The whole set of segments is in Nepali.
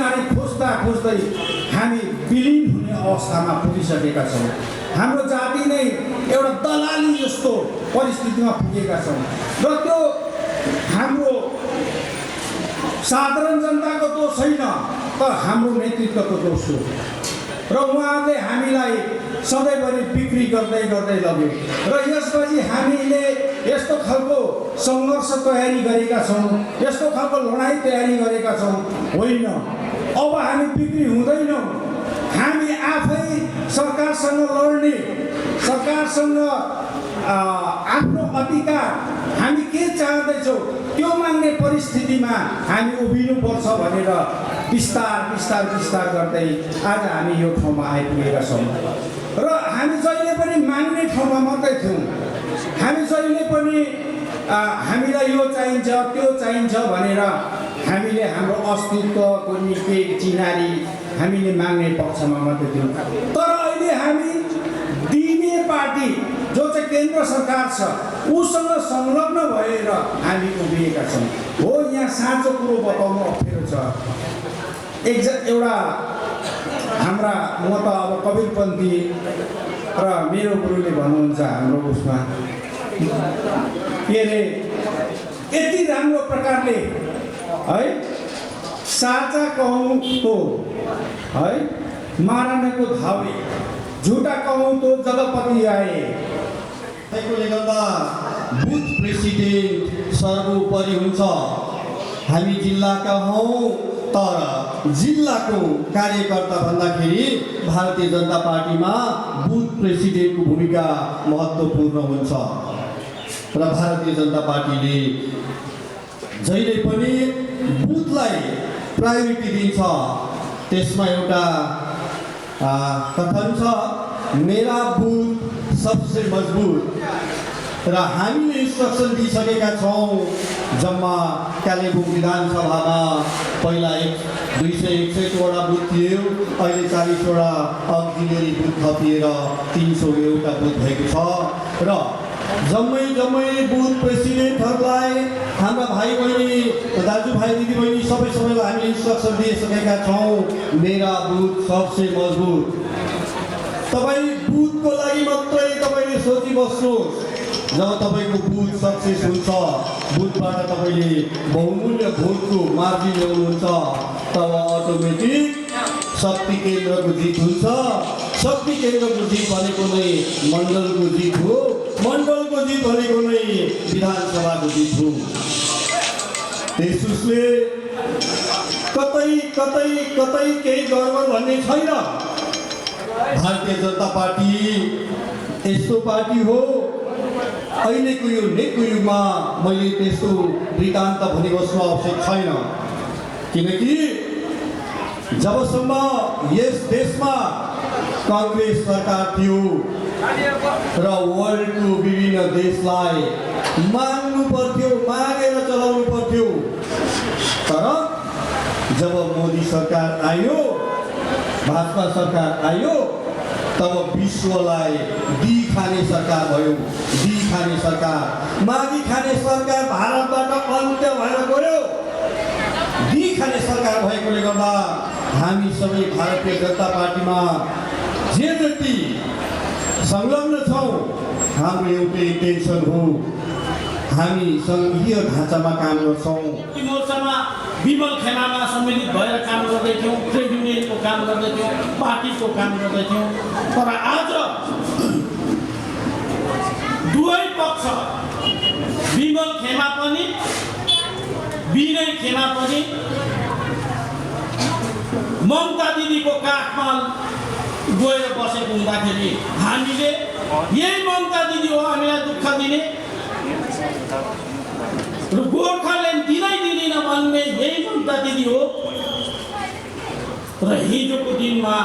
बिस्तारै खोज्दा खोज्दै हामी विलीन हुने अवस्थामा पुगिसकेका छौँ। हाम्रो जाति नै एउटा दलाली जस्तो परिस्थितिमा पुगेका छौँ र त्यो हाम्रो साधारण जनताको दोष छैन, तर हाम्रो नेतृत्वको दोष हो र उहाँले हामीलाई सधैँभरि बिक्री गर्दै गर्दै लग्यो र यसपछि हामीले यस्तो खालको सङ्घर्ष तयारी गरेका छौँ, यस्तो खालको लडाइँ तयारी गरेका छौँ। होइन, अब हामी बिक्री हुँदैनौँ। हामी आफै सरकारसँग लड्ने, सरकारसँग आफ्नो अधिकार हामी के चाहँदैछौँ त्यो माग्ने परिस्थितिमा हामी उभिनुपर्छ भनेर बिस्तार गर्दै आज हामी यो ठाउँमा आइपुगेका छौँ। र हामी जहिले पनि माग्ने ठाउँमा मात्रै थियौँ। हामी जहिले पनि हामीलाई यो चाहिन्छ त्यो चाहिन्छ भनेर हामीले हाम्रो अस्तित्वको निकै चिनारी हामीले माग्ने पक्षमा मात्रै थियौँ। तर अहिले हामी दिने पार्टी जो चाहिँ केन्द्र सरकार छ उसँग संलग्न भएर हामी उभिएका छौँ। हो, यहाँ साँचो कुरो बताउनु अप्ठ्यारो छ। एउटा हाम्रा म त अब कबीरपन्थी र मेरो गुरुले भन्नुहुन्छ हाम्रो उसमा के अरे यति राम्रो प्रकारले है साचा कहूँ तो है मारनको धावे, झुटा कहूँ तो जगपति आए। त्यसले गर्दा बुथ प्रेसिडेन्ट सर्वोपरि हुन्छ। हामी जिल्लाका हौँ, तर जिल्लाको कार्यकर्ता भन्दाखेरि भारतीय जनता पार्टीमा बुथ प्रेसिडेन्टको भूमिका महत्त्वपूर्ण हुन्छ र भारतीय जनता पार्टीले जहिले पनि बुथलाई प्रायोरिटी दिन्छ। त्यसमा एउटा कथन छ, मेरा बुथ सबसे मजबुत। र हामीले इन्स्ट्रक्सन दिइसकेका छौँ। जम्मा कालेबुङ विधानसभामा पहिला 261 बुथ थियो, अहिले 40वटा अक्जिलियरी बुथ थपिएर 301 बुथ भएको छ। र जम्मै बुथ प्रेसिडेन्टहरूलाई हाम्रा भाइ बहिनी, दाजुभाइ दिदीबहिनी सबैलाई हामीले इन्स्ट्रक्सन दिइसकेका छौँ, मेरा बुथ सबसे मजबुत। तपाईँ बुथको लागि मात्रै तपाईँले सोचिबस्नुहोस्। जब तपाईँको बुथ सक्सेस हुन्छ, बुथबाट तपाईँले बहुमूल्य भोटको मार्जिन ल्याउनुहुन्छ, तब अटोमेटिक शक्ति केन्द्रको जित हुन्छ। शक्ति केन्द्रको जित भनेको नै मण्डलको जित हो, मण्डलको जित भनेको नै विधानसभाको जित हो। त्यसले कतै केही गडबड भन्ने छैन। भारतीय जनता पार्टी यस्तो पार्टी हो, अहिलेको यो नेटको युगमा मैले त्यस्तो वृत्तान्त भनिबस्नु आवश्यक छैन। किनकि जबसम्म यस देशमा काङ्ग्रेस सरकार थियो र वर्ल्डको विभिन्न देशलाई माग्नु पर्थ्यो, मागेर चलाउनु पर्थ्यो। तर जब मोदी सरकार आयो, भाजपा सरकार आयो, तब विश्वलाई दी खाने सरकार भयो। दी खाने सरकार, मागी खाने सरकार भारतबाट अन्त्य भएर गयो। दी खाने सरकार भएकोले गर्दा हामी सबै भारतीय जनता पार्टीमा जे जति संलग्न छौँ, हाम्रो एउटै इन्टेन्सन हो, हामी सङ्घीय ढाँचामा काम गर्छौँ। मोर्चामा विमल खेमामा सम्मिलित भएर काम गर्दैथ्यौँ, ट्रेड युनियनको काम गर्दैथ्यौँ, पार्टीको काम गर्दैथ्यौँ। तर आज दुवै पक्ष, विमल खेमा पनि विनय खेमा पनि ममता दिदीको काखमा गएर बसेको हुँदाखेरि हामीले यही ममता दिदी हो हामीलाई दुःख दिने र गोर्खाल्यान्ड दिनै दिँदैन भन्ने यही ममता दिदी हो। र हिजोको दिनमा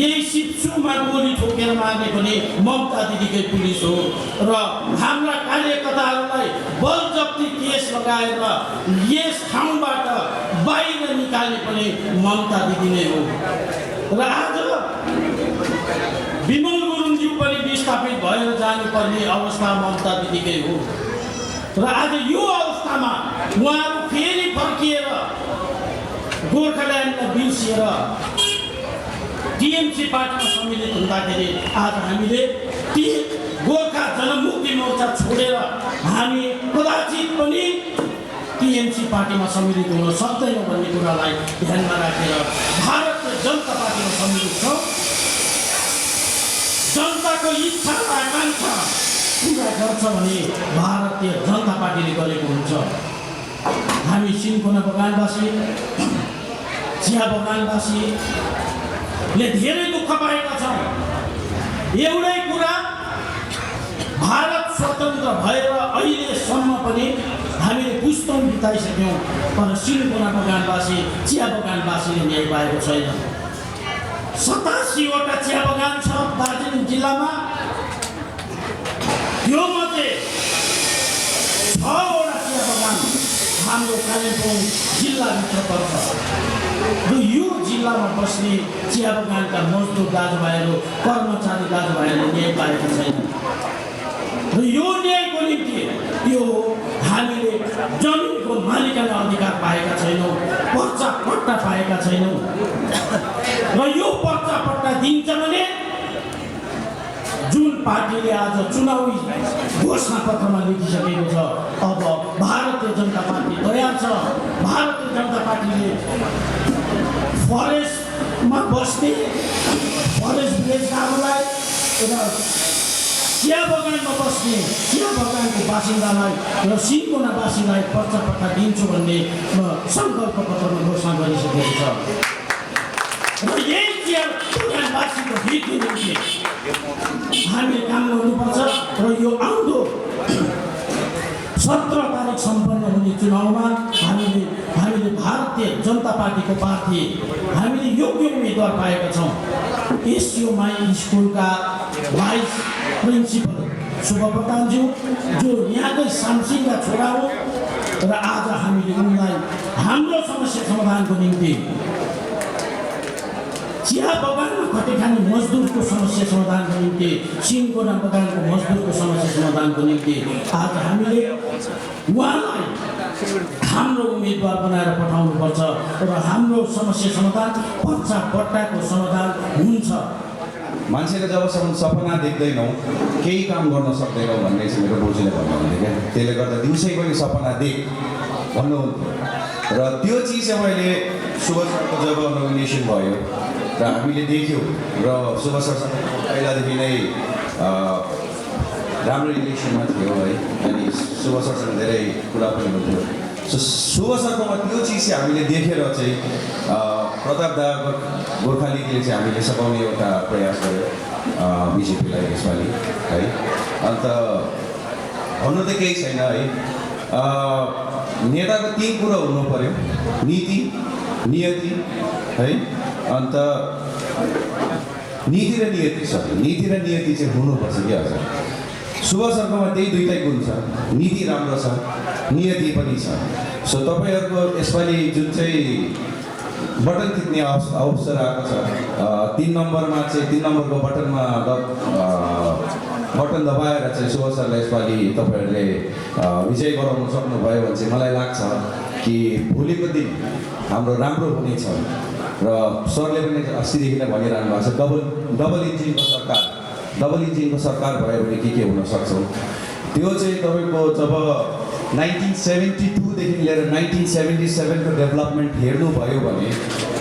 यही सिप्सुमा गोली ठोकेर मार्ने पनि ममता दिदीकै पुलिस हो र हाम्रा कार्यकर्ताहरूलाई बलजफ्ती केस लगाएर यस ठाउँबाट बाहिर निकाल्ने पनि ममता दिदी नै हो। र आज विमल गुरुङज्यू पनि विस्थापित भएर जानुपर्ने अवस्था ममता दिदीकै हो। र आज यो अवस्थामा उहाँहरू फेरि फर्किएर गोर्खाल्यान्डलाई बिर्सिएर टिएमसी पार्टीमा सम्मिलित हुँदाखेरि आज हामीले ती गोर्खा जनमुक्ति मोर्चा छोडेर हामी कदाचित पनि टिएमसी पार्टीमा सम्मिलित हुन सक्दैनौँ भन्ने कुरालाई ध्यानमा राखेर भारतीय जनता पार्टीमा सम्मिलित छौँ। जनताको इच्छा आकाङ्क्षा पुरा गर्छ भने भारतीय जनता पार्टीले गरेको हुन्छ। हामी सिन्कोना बगानवासी, चिया बगानवासीले धेरै दुःख पाएका छौँ। एउटै कुरा, भारत स्वतन्त्र भएर अहिलेसम्म पनि हामीले पुस्तौँ बिताइसक्यौँ, तर सिन्कोना बगानवासी, चिया बगानवासीले न्याय पाएको छैन। 87वटा चिया बगान छ दार्जिलिङ जिल्लामा, त्यो मध्ये 6वटा चिया बगान हाम्रो कालिम्पोङ जिल्लाभित्र पर्छ र यो जिल्लामा बस्ने चिया बगानका मजदुर दाजुभाइहरू, कर्मचारी दाजुभाइहरूले न्याय पाएका छैनन् र यो न्यायको निम्ति यो हामीले जमिनको मालिकाना अधिकार पाएका छैनौँ, पर्चा पट्टा पाएका छैनौँ र यो पर्चा पट्टा दिन्छ भने जुन पार्टीले आज चुनावी घोषणा पत्रमा लेखिसकेको छ, अब भारतीय जनता पार्टी तयार छ। भारतीय जनता पार्टीले फरेस्टमा बस्ने फरेस्ट भिलेजकाहरूलाई र चिया बगानमा बस्ने चिया बगानको बासिन्दालाई र सिन्कोनावासीलाई पर्चा पट्टा दिन्छु भन्ने सङ्कल्प पत्रमा घोषणा गरिसकेको छ र यही चिया बगानवासीको हितको निम्ति हामीले काम गर्नुपर्छ र यो आउँदो 17 तारिक सम्पन्न हुने चुनावमा हामीले भारतीय जनता पार्टीको प्रार्थी हामीले योग्य उम्मेदवार पाएका छौँ। एसयुएमआई स्कुलका भाइस प्रिन्सिपल शुभ प्रधानज्यू, जो यहाँकै सामसिङका छोरा हो र आज हामीले उनलाई हाम्रो समस्या समाधानको निम्ति, चिया बगानमा खटे खाने मजदुरको समस्या समाधानको निम्ति, सिन्कोना बगानको मजदुरको समस्या समाधानको निम्ति आज हामीले उहाँलाई हाम्रो उम्मेदवार बनाएर पठाउनुपर्छ र हाम्रो समस्या समाधान, पर्चा पट्टाको समाधान हुन्छ। मान्छेले जबसम्म सपना देख्दैनौँ केही काम गर्न सक्दैनौँ भन्ने चाहिँ मेरो बोजूले भन्नुहुन्थ्यो क्या। त्यसले गर्दा दिउँसै पनि सपना देख भन्नुहुन्थ्यो र त्यो चिज चाहिँ मैले सुभाष सरको जब नोमिनेसन भयो र हामीले देख्यौँ र सुभाष सरसँग पहिलादेखि नै राम्रो रिलेसनमा थियो है, अनि सुभाष सरसँग धेरै कुरा पनि हुन्थ्यो। सो सुभाष सरकोमा त्यो चिज चाहिँ हामीले देखेर चाहिँ प्रताप दा गोर्खा लिगले चाहिँ हामीले सघाउने एउटा प्रयास गर्यो बिजेपीलाई यसपालि है। अन्त भन्नु त केही छैन है, नेताको 3 कुरा हुनु पर्यो, नीति, नियति है। अन्त नीति र नियति चाहिँ हुनुपर्छ क्या हजुर। सुभाष सरकोमा त्यही 2टै गुण छ, नीति राम्रो छ, नियति पनि छ। सो तपाईँहरूको यसपालि जुन चाहिँ बटन थिच्ने अवसर आएको छ, 3 नम्बरमा चाहिँ 3 नम्बरको बटनमा बटन दबाएर चाहिँ सुभाष सरलाई यसपालि तपाईँहरूले विजय गराउन सक्नुभयो भने चाहिँ मलाई लाग्छ कि भोलिको दिन हाम्रो राम्रो हुनेछ। र सरले पनि अस्तिदेखि नै भनिरहनु भएको छ, डबल इन्जिनको सरकार भयो भने के हुन सक्छ। त्यो चाहिँ तपाईँको जब 1972देखि लिएर 1977को डेभलपमेन्ट हेर्नुभयो भने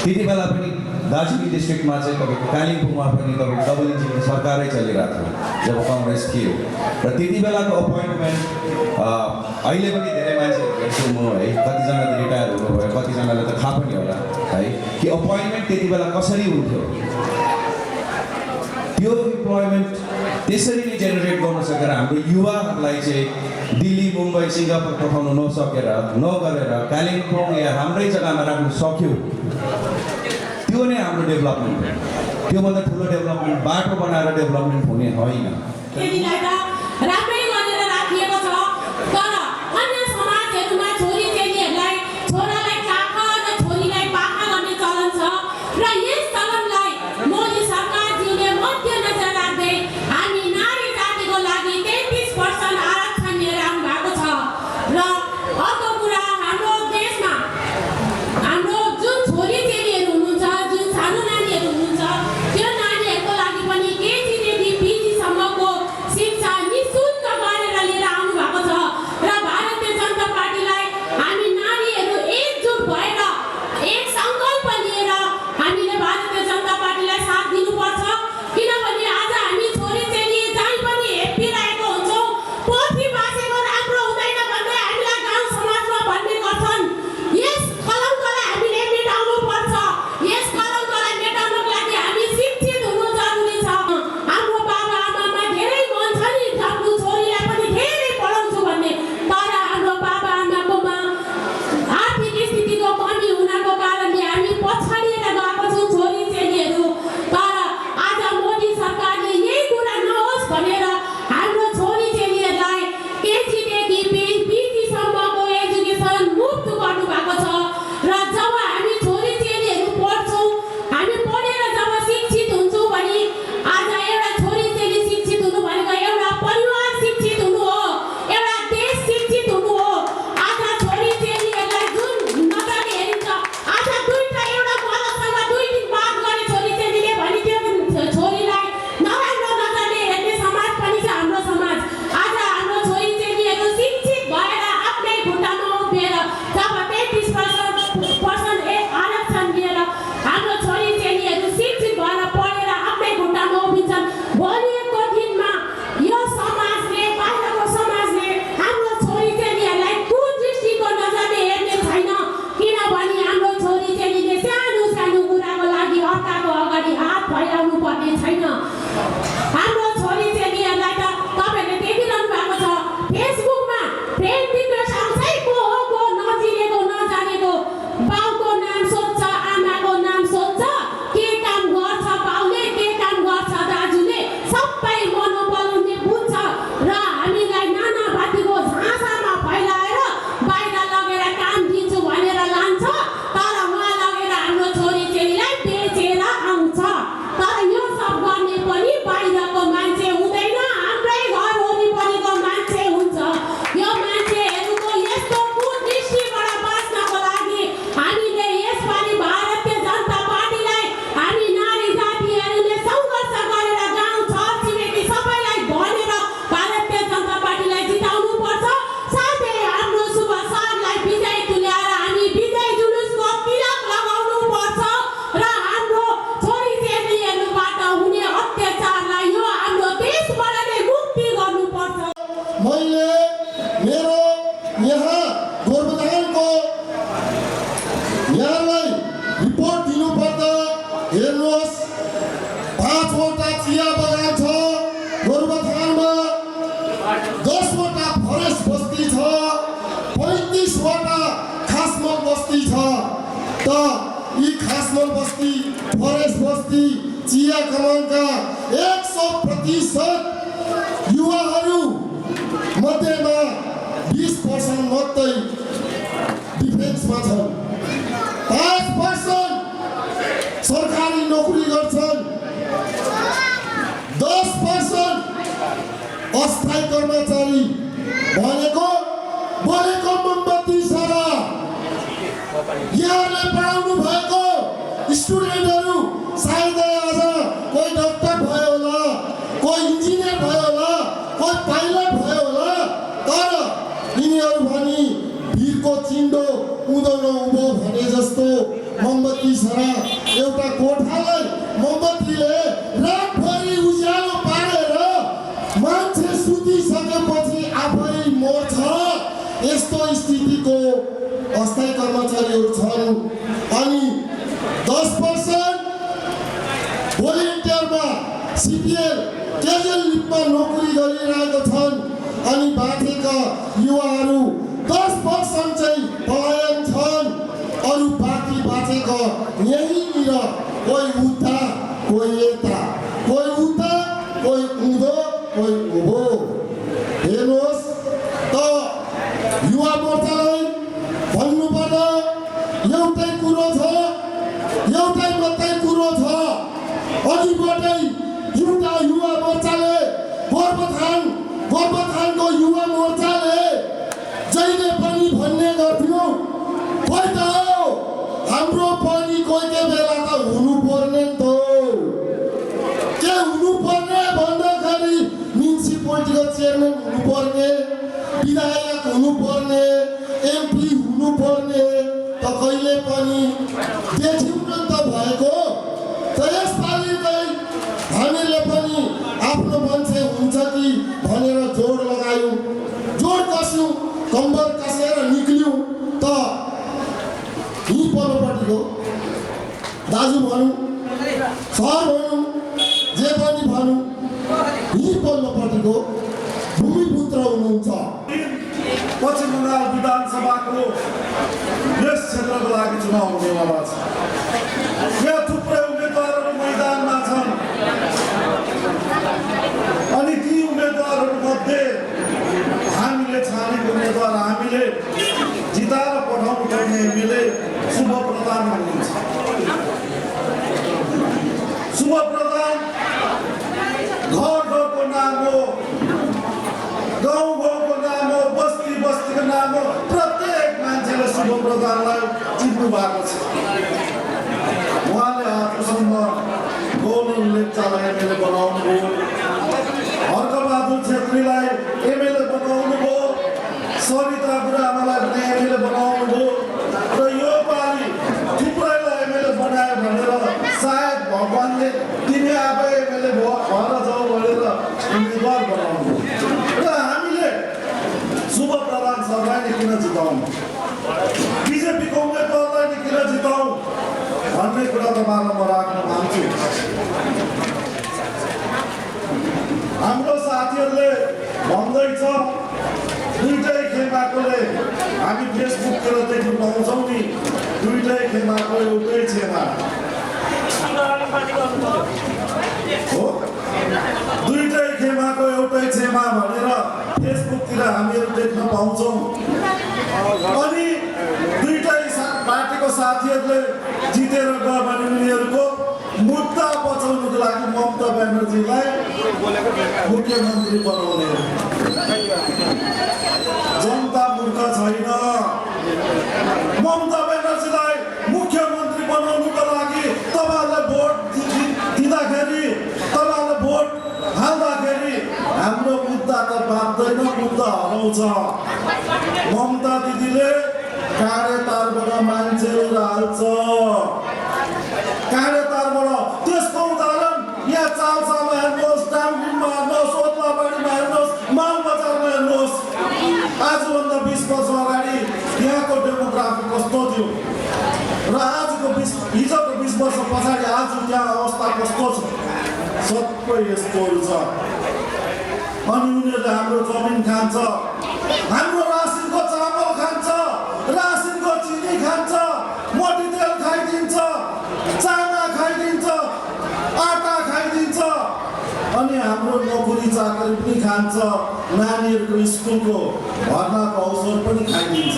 त्यति बेला पनि दार्जिलिङ डिस्ट्रिक्टमा चाहिँ तपाईँको कालिम्पोङमा पनि तपाईँको डबल इन्जिनको सरकारै चलिरहेको थियो जब कङ्ग्रेस थियो। र त्यति बेलाको अपोइन्टमेन्ट अहिले पनि धेरै मान्छेहरू हेर्छु म है, कतिजना त रिटायर हुनुभयो, कतिजनालाई त थाहा पनि होला है कि अपोइन्टमेन्ट त्यति बेला कसरी हुन्थ्यो। त्यो इम्प्लोइमेन्ट त्यसरी नै जेनेरेट गर्न सकेर हाम्रो युवाहरूलाई चाहिँ दिल्ली, मुम्बई, सिङ्गापुर पठाउन नगरेर कालिम्पोङ या हाम्रै जग्गामा राख्न सक्यो, त्यो नै हाम्रो डेभलपमेन्ट हो। त्योभन्दा ठुलो डेभलपमेन्ट बाटो बनाएर डेभलपमेन्ट हुने होइन। र अर्को कुरा, हाम्रो देशमा हाम्रो जुन छोरी मैले मेरो यहाँ गोरुबथानको यहाँलाई रिपोर्ट दिनुपर्दा हेर्नुहोस् 5 वटा चिया बगान छ गोरुबथानमा, 10 वटा फरेस्ट बस्ती छ, 35 वटा खासमल बस्ती छ। त यी खासमल बस्ती फरेस्ट बस्ती चिया कमानका 100% युवाहरू मध्येमा 20% मात्रै डिफेन्समा छन्, 5% सरकारी नोकरी गर्छन्, 10% अस्थायी कर्मचारी भनेको मोमबत्ती सारा। यहाँले पढाउनु भएको स्टुडेन्टहरू सायदै आज कोही डक्टर भयो होला, कोही इन्जिनियर भयो होला, कोही पाइलट भयो होला, तर यिनीहरू भनी भिरको चिन्डो उँधो उँभो भने जस्तो मोमबत्ती सारा एउटा कोठालाई मोमबत्तीले रातभरि उज्यालो पारेर मान्छे सुतिसकेपछि आफै मर्छ। यस्तो स्थितिको अस्थायी कर्मचारीहरू छन्। अनि 10% भोलिन्टियरमा सिपिएल क्याजुअल लिपमा नोकरी गरिरहेका छन्। अनि बाँकेका युवाहरू 10% चाहिँ पलायन छन्। अरू बाँकी बाँचेका यहीँनिर कोही उता कोही यता, कोही उता कोही उँधो कोही उँभो। हेर्नुहोस् त युवा मोर्चालाई भन्नुपर्दा एउटै कुरो छ, एउटै मात्रै कुरो छ। अघिबाटै एउटा युवा मोर्चाले गोरुबथानको युवा मोर्चाले जहिले पनि भन्ने गर्थ्यो, खोइ त हाम्रो पनि कोही कोही बेला त हुनुपर्ने नि त। के हुनुपर्ने भन्दाखेरि म्युनिसिपालिटीको चेयरम्यान हुनुपर्ने, विधायक हुनुपर्ने, एमपी हुनुपर्ने त कहिले पनि देखिउन त भएको। त यसपालि चाहिँ हामीले पनि आफ्नो मान्छे हुन्छ कि भनेर जोड लगायौँ, जोड कस्यौँ, कम्बर कसेर निक्ल्यौँ। त यहीँ पल्लोपट्टिको दाजु भनौँ, सर भनौँ, जे पनि भनौँ, यहीँ पल्लोपट्टिको भूमिपुत्र हुनुहुन्छ। पश्चिम बङ्गाल विधानसभाको यस क्षेत्रको लागि चुनाव हुनेवाला छ। यहाँ थुप्रै उम्मेदवारहरू मैदानमा छन्। अनि ती उम्मेदवारहरूमध्ये हामीले छानेको उम्मेदवार, हामीले जिताएर पठाउनु पर्ने एमएलए शुभ प्रधान हुनुहुन्छ। शुभ प्रधान घर घरको नाम हो, गाउँ गाउँको नाम हो, बस्ती बस्तीको नाम हो। प्रत्येक मान्छेले शुभ प्रधानलाई चिन्नु भएको छ। उहाँले आफूसँग गोविन्द लेप्चालाई एमएलए बनाउनु भयो, हर्कबहादुर छेत्रीलाई एमएलए बनाउनु भयो, सरिता बुढाआमालाई पनि एमएलए बनाउनु भयो। र यो पालि थुप्रैलाई एमएलए बनायो भनेर सायद भगवान्ले तिमी आफै एमएलए भएर जाऊ भनेर उम्मेदवार बनाउनु भयो। र हामीले शुभ प्रधान सरलाई नै किन जिताउँ, बिजेपीको उम्मेदवारलाई नै किन जिताउँ भन्ने कुरा तपाईँलाई म राख्न मान्छु। हाम्रो साथीहरूले भन्दैछ दुईटै खेमाकोले, हामी फेसबुकतिर देख्न पाउँछौँ नि, दुईटै खेमाको एउटै छेमा हो, दुईटै खेमाको एउटै छेमा भनेर फेसबुकतिर हामीहरू देख्न पाउँछौँ। अनि दुईटै पार्टीको साथीहरूले जितेर गयो भने उनीहरूको मुद्दा बचाउनुको लागि ममता ब्यानर्जीलाई मुख्यमन्त्री बनाउने। जनता मूर्ख छैन। ममता ब्यानर्जीलाई मुख्यमन्त्री बनाउनुको लागि तपाईँहरूले भोट दिँदाखेरि, तपाईँहरूले भोट हाल्दाखेरि हाम्रो मुद्दा त बाँच्दैन, मुद्दा हराउँछ। ममता दिदीले काँडे तारबाट मान्छेहरू हाल्छ, काँडे तारबाट। त्यसको उदाहरण यहाँ चाल्सामा हेर्नुहोस्, डामडिङमा हेर्नुहोस्, ओद्लाबारीमा हेर्नुहोस्, मालबजारमा हेर्नुहोस्। वर्ष पछाडि आज त्यहाँ अवस्था कस्तो छ सबै यस्तोहरू छ। अनि उनीहरूले हाम्रो जमिन खान्छ, हाम्रो रासिनको चामल खान्छ, रासिनको चिनी खान्छ, मट्टीतेल खाइदिन्छ, चाना खाइदिन्छ, आटा खाइदिन्छ, अनि हाम्रो नोकरी चाकरी पनि खान्छ, नानीहरूको स्कुलको भर्नाको अवसर पनि खाइदिन्छ।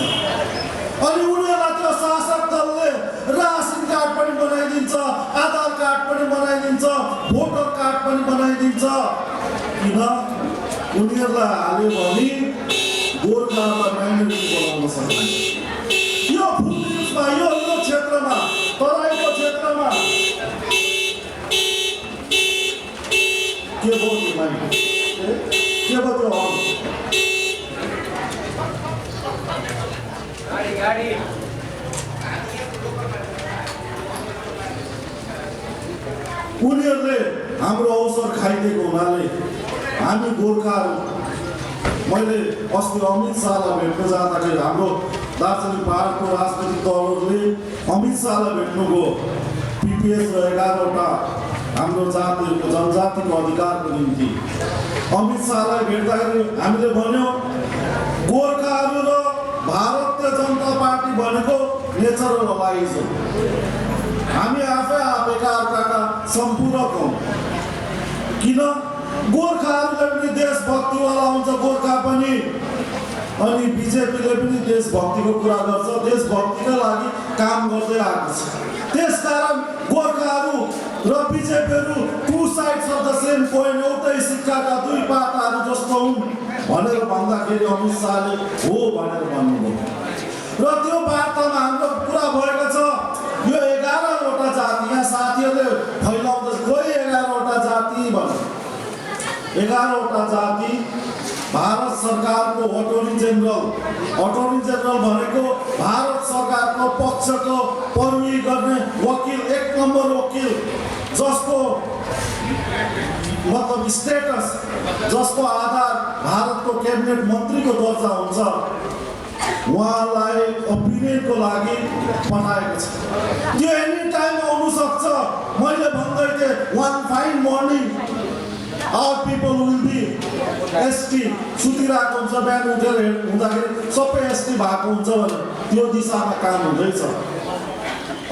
अनि उनीहरूलाई त्यो शासक दलले रासन कार्ड पनि बनाइदिन्छ, आधार कार्ड पनि बनाइदिन्छ, भोटर कार्ड पनि बनाइदिन्छ। किन? उनीहरूलाई हाल्यो भने गोर्खालाई माइनोरिटी बनाउन सक्दैन। यो फुल न्युजमा यो क्षेत्रमा, तराईको क्षेत्रमा के भयो त्यो माइनोरिटी? के भयो त्यो उनीहरूले हाम्रो अवसर खाइदिएको हुनाले हामी गोर्खाहरू, मैले अस्ति अमित शाहलाई भेट्न जाँदाखेरि हाम्रो दार्जिलिङ पहाडको राजनीतिक दलहरूले अमित शाहलाई भेट्नुभयो पिपिएस र 11वटा हाम्रो जातिहरूको जनजातिको अधिकारको निम्ति। अमित शाहलाई भेट्दाखेरि हामीले भन्यौँ गोर्खाहरू र भारतीय जनता पार्टी भनेको नेचरल अलाइज हो। हामी आफै एकाअर्काका सम्पूरक हौँ। किन? गोर्खाहरूले पनि देशभक्तिवाला हुन्छ, गोर्खा पनि। अनि बिजेपीले पनि देशभक्तिको कुरा गर्छ, देशभक्तिका लागि काम गर्दै आएको छ। त्यसकारण गोर्खाहरू र बिजेपीहरू two sides of the same coin, एउटै सिक्काका दुई पाताहरू जस्तो हुन् भनेर भन्दाखेरि अमित शाहले हो भनेर भन्नुभयो। र त्यो वार्तामा हाम्रो कुरा भएको छ यो 11वटा जाति, यहाँ साथीहरूले फैलाउँदैछ खोइ 11वटा जाति भने। 11वटा जाति भारत सरकारको अटर्नी जेनरल भनेको भारत सरकारको पक्षको पैरवी गर्ने वकिल, 1 नम्बर वकिल, जसको मतलब स्टेटस, जसको आधार भारतको क्याबिनेट मन्त्रीको दर्जा हुन्छ, उहाँलाई ओपिनियनको लागि पठाएको छ। त्यो एनी टाइम आउनु सक्छ। मैले भन्दै थिएँ one fine morning our people will be एसटी, सुतिरहेको हुन्छ, बिहान उठेर हुँदाखेरि सबै एसटी भएको हुन्छ भने त्यो दिशामा काम हुँदैछ।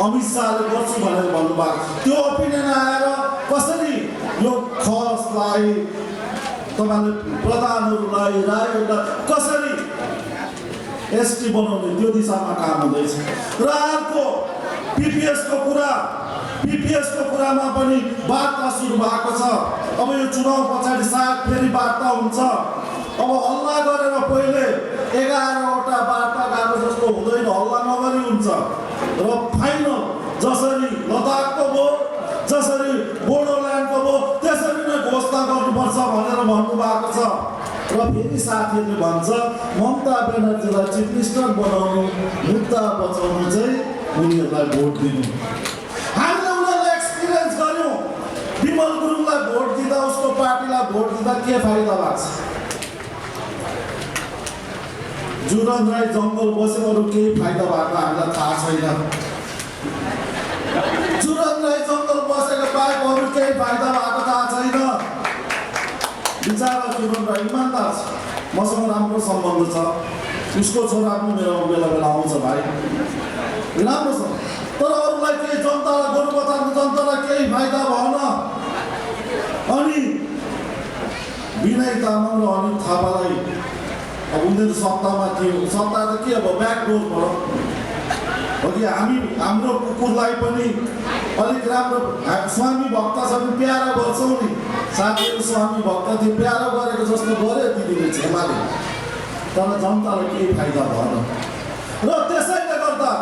अमित शाहले गर्छु भनेर भन्नुभएको त्यो ओपिनियन आएर कसरी यो खसलाई, तपाईँले प्रधानहरूलाई, राईहरूलाई कसरी एसटी बनाउने त्यो दिशामा काम हुँदैछ। र अर्को पिपिएसको कुरामा पनि वार्ता सुरु भएको छ। अब यो चुनाव पछाडि सायद फेरि वार्ता हुन्छ। अब हल्ला गरेर पहिले 11वटा वार्ता गएको जस्तो हुँदैन, हल्ला नगरी हुन्छ। र फाइनल जसरी लद्दाखको भयो, जसरी बोडोल्यान्डको भयो, त्यसरी नै घोषणा गर्नुपर्छ भनेर भन्नुभएको छ। र फेरि साथीहरूले भन्छ ममता ब्यानर्जीलाई चिफ मिनिस्टर बनाउनु, मुद्दा बचाउनु चाहिँ उनीहरूलाई भोट दिनु। हामीले उनीहरूलाई एक्सपिरियन्स गर्यौँ। विमल गुरुङलाई भोट दिँदा, उसको पार्टीलाई भोट दिँदा के फाइदा भएको छ? जुरन राई जङ्गल बसे अरू केही फाइदा भएको हामीलाई थाहा छैन। जुरन राई जङ्गल बसेको बाहेक अरू केही फाइदा भएको थाहा छैन। बिचरा जुरन राई इमान्दार छ, मसँग राम्रो सम्बन्ध छ, उसको छोरा पनि मेरो बेला बेला आउँछ भाइ, राम्रो छ। तर अरूलाई केही जनतालाई, गोरुबथानको जनतालाई केही फाइदा भएन। अनि विनय तामाङ र अनित थापालाई अब उनीहरू सत्तामा थियो, सत्ता त के अब ब्याकडोर भयो। अघि हाम्रो कुकुरलाई पनि अलिक राम्रो स्वामी भक्त छ भने प्यारो गर्छौँ नि। साथीहरू स्वामी भक्त थियो, प्यारो गरेको जस्तो गऱ्यो दिदीले छेमाले, तर जनतालाई केही फाइदा भएन। र त्यसैले गर्दा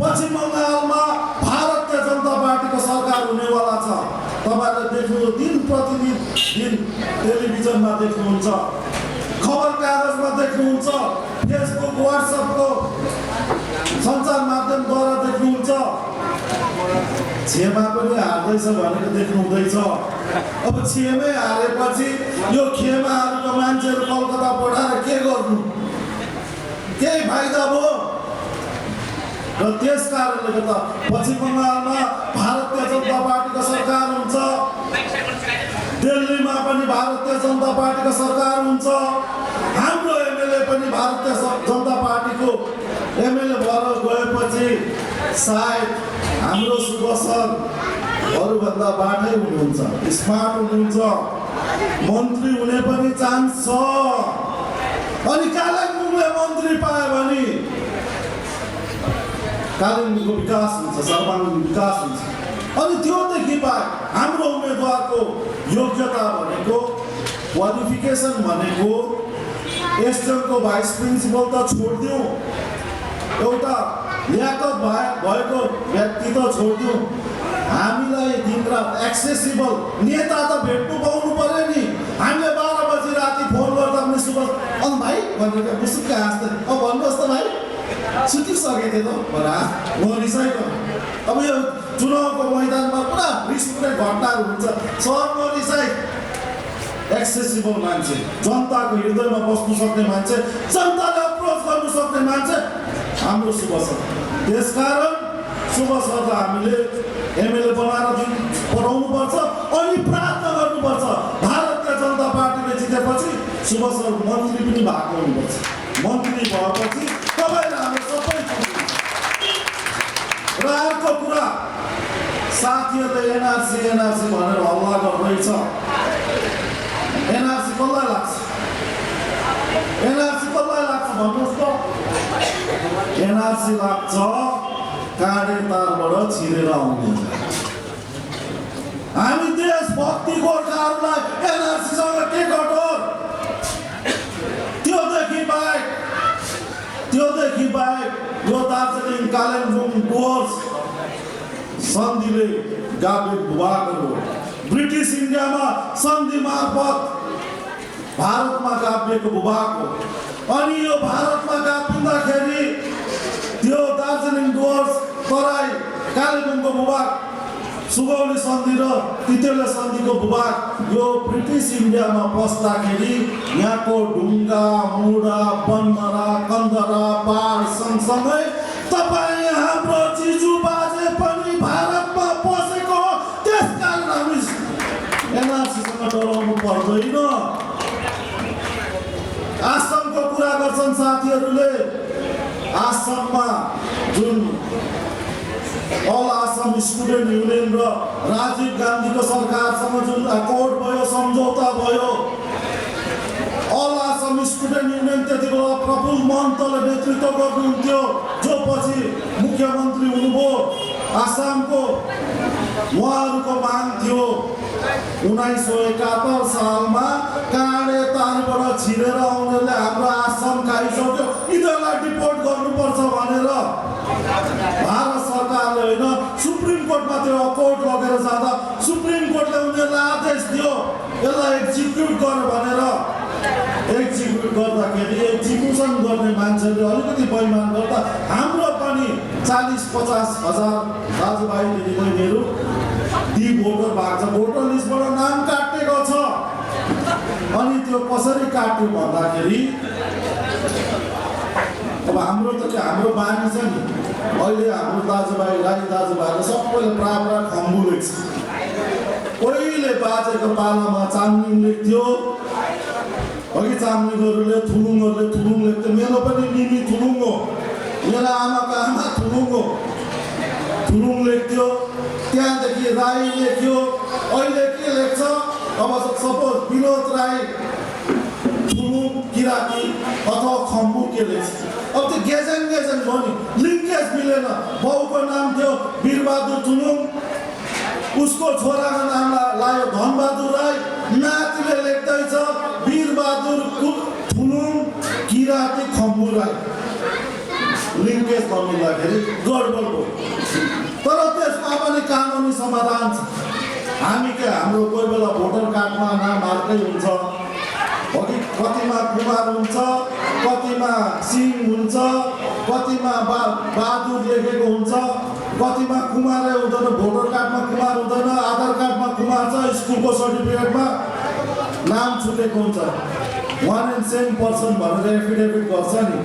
पश्चिम बङ्गालमा भारतीय जनता पार्टीको सरकार हुनेवाला छ। तपाईँहरूले देख्नु दिन प्रतिदिन टेलिभिजनमा देख्नुहुन्छ, खबर कागजमा देख्नुहुन्छ, फेसबुक व्हाट्सएपको सञ्चार माध्यमद्वारा देख्नुहुन्छ। छेमा पनि हार्दैछ भनेर देख्नुहुँदैछ। अब छेमै हारेपछि यो खेमाहरूको मान्छेहरू कलकत्ता पठाएर के गर्नु? केही फाइदा भयो? र त्यस कारणले गर्दा पश्चिम बङ्गालमा भारतीय जनता पार्टीको सरकार हुन्छ, दिल्लीमा पनि भारतीय जनता पार्टीको सरकार हुन्छ, हाम्रो एमएलए पनि भारतीय जनता पार्टीको एमएलए भएर गएपछि सायद हाम्रो शुभ सर अरूभन्दा बाटै हुनुहुन्छ, स्मार्ट हुनुहुन्छ, मन्त्री हुने पनि चान्स छ। अनि कालिम्पोङले मन्त्री पायो भने कालिम्पोङको विकास हुन्छ, सर्वाङ्गीण विकास हुन्छ। अनि त्योदेखि बाहेक हाम्रो उम्मेदवारको योग्यता भनेको, क्वालिफिकेसन भनेको एसडिएमको भाइस प्रिन्सिपल त छोडिदिउँ, एउटा ल्याकत भएको व्यक्ति त छोडिदिउँ, हामीलाई दिनरात एक्सेसिबल नेता त भेट्नु पाउनु पर्यो नि। हामीले 12 बजी राति फोन गर्दा पनि सुबह भाइ भनेर मुसुक्क हाँस्दै भन्नुहोस् त भाइ सुतिसकेको थिएँ त म रिसाइको। अब यो चुनावको मैदानमा पुरा रिस उठ्ने घटनाहरू हुन्छ। सहरमा रिसाइ एक्सेसिबल मान्छे, जनताको हृदयमा बस्नु सक्ने मान्छे, जनताले अप्रोच गर्नु सक्ने मान्छे हाम्रो शुभ सर। त्यसकारण शुभ सरलाई हामीले एमएलए बनाएर पठाउनुपर्छ अनि प्रार्थना गर्नुपर्छ भारतीय जनता पार्टीले जितेपछि शुभ सर मन्त्री पनि भएको हुनुपर्छ। मन्त्री भएपछि तपाईँले हाम्रो सबै र अर्को कुरा, साथीहरूले एनआरसी भनेर हल्ला गर्दैछ। एनआरसी कसलाई लाग्छ? एनआरसी कसलाई लाग्छ भन्नुहोस् त? एनआरसी लाग्छ काँडे तारबाट छिरेर आउने। हामी देशभक्ति गोर्खाहरूलाई एनआरसीसँग के कठोर? त्योदेखि बाहेक यो दार्जिलिङ कालिम्पोङ डुवर्स सन्धिले गाभित भूभागहरू ब्रिटिस इन्डियामा सन्धि मार्फत भारतमा गाभिएको भूभाग हो। अनि यो भारतमा गाभिँदाखेरि त्यो दार्जिलिङ डुवर्स तराई कालिम्पोङको भूभाग सुगौली सन्धि र तितेले सन्धिको भूभाग यो ब्रिटिस इन्डियामा पस्दाखेरि यहाँको ढुङ्गा, मुढा, बनमरा, कन्दरा, पहाड सँगसँगै तपाईँ हाम्रो जिजु बाजे पनि भारतमा पसेको हो। त्यसकारण हामी एनआरसीसँग डराउनु पर्दैन। आश्रमको कुरा गर्छन् साथीहरूले। आश्रममा जुन अल आसाम स्टुडेन्ट युनियन र राजीव गान्धीको सरकारसँग जुन अकर्ड भयो, सम्झौता भयो, अल आसाम स्टुडेन्ट युनियन त्यति बेला प्रफुल्ल महन्तले नेतृत्व गर्नुहुन्थ्यो, जो पछि मुख्यमन्त्री हुनुभयो आसामको। उहाँहरूको माग थियो 1971 सालमा काँडे तारबाट छिरेर आउनेले हाम्रो आसाम खाइसक्यो, यिनीहरूलाई डिपोर्ट गर्नुपर्छ भनेर भारत सरकारले होइन सुप्रिम कोर्टमा त्यो अकर्ड लगेर जाँदा सुप्रिम कोर्टले उनीहरूलाई आदेश दियो यसलाई एक्जिक्युट गर भनेर। एक्जिक्युट गर्दाखेरि एक्जिक्युसन गर्ने मान्छेले अलिकति बैमान गर्दा हाम्रो पनि 40-50 हजार दाजुभाइ दिदीबहिनीहरू ती भोटर भएको छ, भोटर लिस्टबाट नाम काटेको छ। अनि त्यो कसरी काट्यो भन्दाखेरि अब हाम्रो त हाम्रो बानी छ नि, अहिले हाम्रो दाजुभाइ राई दाजुभाइले सबैले प्राय खम्बु लेख्छ। पहिले बाजेको पालामा चामलिङ लेख्थ्यो, अघि चामलिङहरूले थुलुङ लेख्थ्यो। मेरो पनि निनी थुलुङ हो, मेरो आमाको आमा थुलुङ हो, थुलुङ लेख्थ्यो। त्यहाँदेखि राई लेख्यो। अहिले के लेख्छ? अब सपोज विनोद राई थुलुङ किराँती अथवा खम्बु के लेख्छ? अब त्यो गेजेन भयो नि, लिङ्केज मिलेन। बाउको नाम थियो वीरबहादुर थुलुङ, उसको छोराको नाम लायो धनबहादुर राई, नातिले लेख्दैछ वीरबहादुर थुलुङ किराँती खम्बु राई। लिङ्केज भन्दाखेरि गडबड भयो। तर त्यसमा पनि कानुनी समाधान छ। हामी के हाम्रो कोही बेला भोटर कार्डमा नाम अर्कै हुन्छ, कतिमा कुमार हुन्छ, कतिमा सिंह हुन्छ, कतिमा बहादुर लेखेको हुन्छ, कतिमा कुमारै हुँदैन, भोटर कार्डमा कुमार हुँदैन, आधार कार्डमा कुमार छ, स्कुलको सर्टिफिकेटमा नाम छुटेको हुन्छ। 1 and same person भनेर एफिडेभिट गर्छ नि,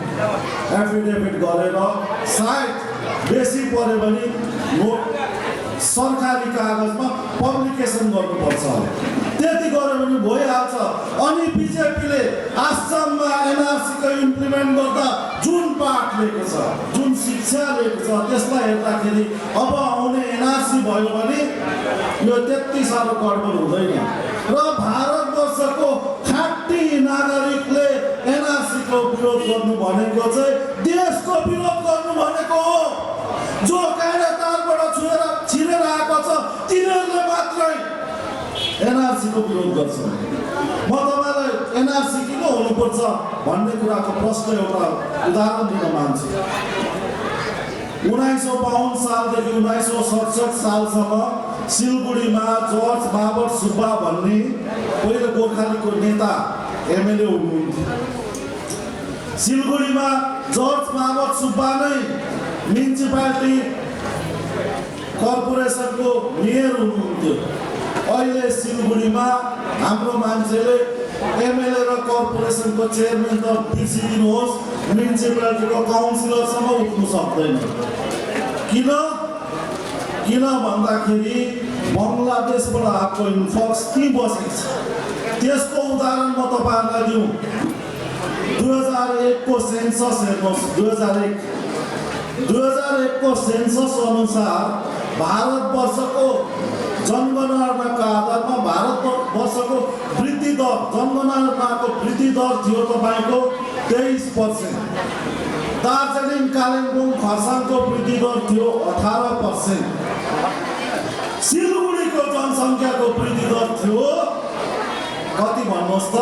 एफिडेभिट गरेर सायद बेसी पऱ्यो भने सरकारी कागजमा पब्लिकेसन गर्नुपर्छ। त्यति गर्यो भने भइहाल्छ। अनि बिजेपीले आसाममा एनआरसीको इम्प्लिमेन्ट गर्दा जुन पाठ लिएको छ, जुन शिक्षा लिएको छ, त्यसलाई हेर्दाखेरि अब आउने एनआरसी भयो भने यो त्यति साह्रो गडबड हुँदैन। र भारतवर्षको खाँटी नागरिकले एनआरसीको विरोध गर्नु भनेको चाहिँ देशको विरोध गर्नु भनेको हो। जो कार्यतालबाट छिरेर आएको छ तिनीहरूले मात्रै एनआरसीको विरोध गर्छ। म तपाईँलाई एनआरसी किन हुनुपर्छ भन्ने कुराको प्रश्न एउटा उदाहरण दिन मान्छु। 1952 सालदेखि 1967 सालसम्म सिलगढीमा जर्ज बाबर सुब्बा भन्ने पहिलो गोर्खालीको नेता एमएलए हुनुहुन्थ्यो। सिलगढीमा जर्ज बाबर सुब्बा नै म्युनिसिपालिटी कर्पोरेसनको मेयर हुनुहुन्थ्यो। अहिले सिलगढीमा हाम्रो मान्छेले एमएलए र कर्पोरेसनको चेयरम्यान त बिर्सिदिनुहोस्, म्युनिसिपालिटीको काउन्सिलरसम्म उठ्नु सक्दैन। किन भन्दाखेरि बङ्गलादेशबाट आएको इन्फ्लक्स त्यहीँ बसेको छ। त्यसको उदाहरण म तपाईँहरूलाई दिउँ। 2001 को सेन्सस हेर्नुहोस्। 2001 को सेन्सस अनुसार भारतवर्षको जनगणनाका आधारमा भारतवर्षको वृद्धि दर, जनगणनाको वृद्धि दर थियो तपाईँको 23%। दार्जिलिङ, कालिम्पोङ, खरसाङको वृद्धि दर थियो 18%। सिलगढीको जनसङ्ख्याको वृद्धि दर थियो कति भन्नुहोस् त?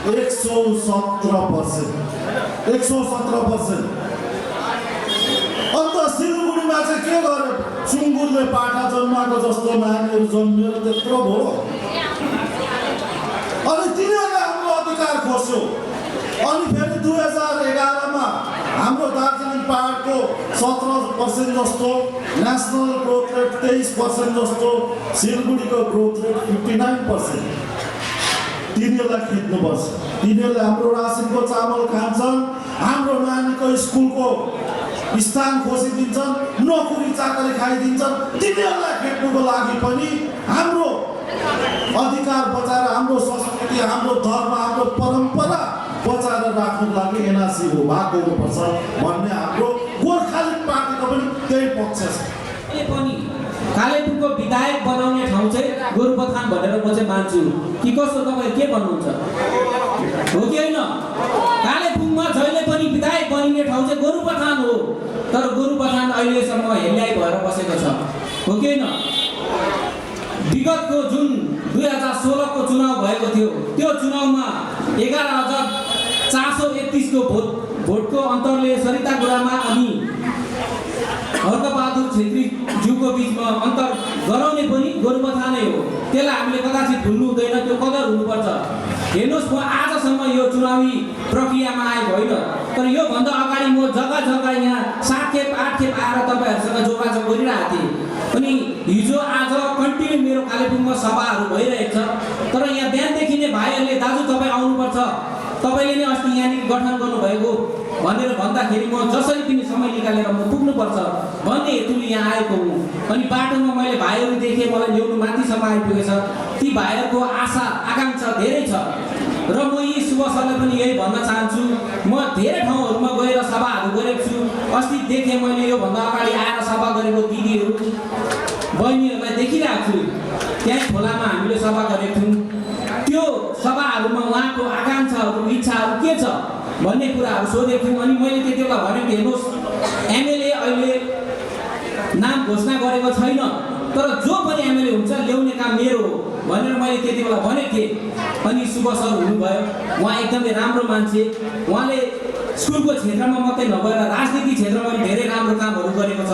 117%। 117%। अन्त सिलगढीमा चाहिँ के गर्यो? सुँगुरले पाठा जन्माएको जस्तो नानीहरू जन्मिएर त्यत्रो भयो। अनि तिनीहरूले हाम्रो अधिकार खोज्यो। अनि फेरि 2011 हाम्रो दार्जिलिङ पहाडको 17% जस्तो, नेसनल ग्रोथ रेट 23% जस्तो, सिलगढीको ग्रोथ रेट 59%। तिनीहरूलाई खिच्नुपर्छ। तिनीहरूले हाम्रो रासिनको चामल खान्छन्, हाम्रो नानीको स्कुलको स्थान खोजिदिन्छन्, नोकरी चाकरी खाइदिन्छन्। तिनीहरूलाई खेद्नुको लागि पनि हाम्रो अधिकार बचाएर, हाम्रो संस्कृति, हाम्रो धर्म, हाम्रो परम्परा बचाएर राख्नुको लागि एनआरसी हो भाग गर्नुपर्छ भन्ने हाम्रो गोर्खाली पार्टीको पनि त्यही पक्ष छ। पनि कालेबुङको विधायक बनाउने ठाउँ चाहिँ गोरुबथान भनेर म चाहिँ मान्छु। कि कस्तो तपाईँ के भन्नुहुन्छ? हो कि होइन? कालेबुङमा जहिले पनि विधायक बनिने ठाउँ चाहिँ गोरुबथान हो। तर गोरुबथान अहिलेसम्म हेल्याइ भएर बसेको छ। हो कि होइन? विगतको जुन 2016 को चुनाव भएको थियो, त्यो चुनावमा 11,431 को भोटको अन्तरले सरिता गुरुमा अनि हर्कबहादुर छेत्री ज्यूको बिचमा अन्तर गराउने पनि गोरुबथानै हो। त्यसलाई हामीले कदाचित भुल्नु हुँदैन, त्यो कदर हुनुपर्छ। हेर्नुहोस्, म आजसम्म यो चुनावी प्रक्रियामा आएको होइन, तर योभन्दा अगाडि म जग्गा जग्गा यहाँ 7 खेप 8 खेप आएर तपाईँहरूसँग जोगाजोग गरिरहेको थिएँ। अनि हिजो आज कन्टिन्यू मेरो कालेबुङमा सभाहरू भइरहेको छ। तर यहाँ बिहानदेखि नै भाइहरूले दाजु तपाईँ आउनुपर्छ, तपाईँले नै अस्ति यहाँनिर गठन गर्नुभएको भनेर भन्दाखेरि म जसरी पनि समय निकालेर म पुग्नुपर्छ भन्ने हेतुले यहाँ आएको हुँ। अनि बाटोमा मैले भाइहरू देखेँ, मलाई ल्याउनु माथिसम्म आइपुगेछ। ती भाइहरूको आशा आकाङ्क्षा धेरै छ र म यी शुभ सरलाई पनि यही भन्न चाहन्छु। म धेरै ठाउँहरूमा गएर सभाहरू गरेको छु। अस्ति देखेँ मैले, योभन्दा अगाडि आएर सभा गरेको दिदीहरू बहिनीहरूलाई देखिरहेको छु। त्यहीँ खोलामा हामीले सभा गरेको थियौँ। त्यो सभाहरूमा उहाँको आकाङ्क्षाहरू, इच्छाहरू के छ भन्ने कुराहरू सोधेको थियौँ। अनि मैले त्यति बेला भनेको हेर्नुहोस्, एमएलए अहिले नाम घोषणा गरेको छैन, तर जो पनि एमएलए हुन्छ ल्याउने काम मेरो हो भनेर मैले त्यति बेला भनेको थिएँ। अनि शुभ सर हुनुभयो। उहाँ एकदमै राम्रो मान्छे। उहाँले स्कुलको क्षेत्रमा मात्रै नभएर राजनीति क्षेत्रमा पनि धेरै राम्रो कामहरू गरेको छ।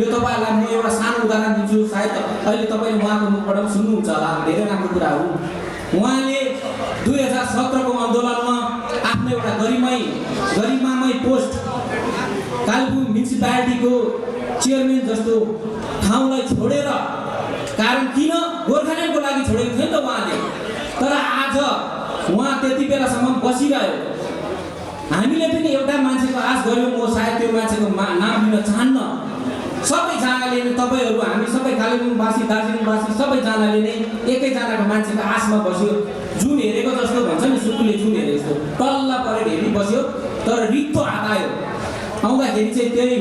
यो तपाईँहरूलाई म एउटा सानो उदाहरण दिन्छु, सायद अहिले तपाईँले उहाँको मुखबाट पनि सुन्नुहुन्छ होला। धेरै राम्रो कुराहरू उहाँले 2017 को आन्दोलनमा आफ्नो एउटा गरिमामय पोस्ट कालेबुङ म्युनिसिपालिटीको चेयरम्यान जस्तो ठाउँलाई छोडेर, कारण किन? गोर्खाल्यान्डको लागि छोडेको थियो नि त उहाँले। तर आज उहाँ त्यति बेलासम्म बसिरह्यो। हामीले पनि एउटा मान्छेको आश गऱ्यौँ, म सायद त्यो मान्छेको नाम लिन चाहन्न। सबैजनाले नै तपाईँहरू हामी सबै कालेबुङवासी दार्जिलिङवासी सबैजनाले नै एकैजनाको मान्छेको आशमा बस्यो। जुन हेरेको जस्तो भन्छ नि सुकुले जुन हेरे जस्तो टल्ल परेर हेरि बस्यो, तर रित्तो हात आयो। आउँदाखेरि चाहिँ त्यही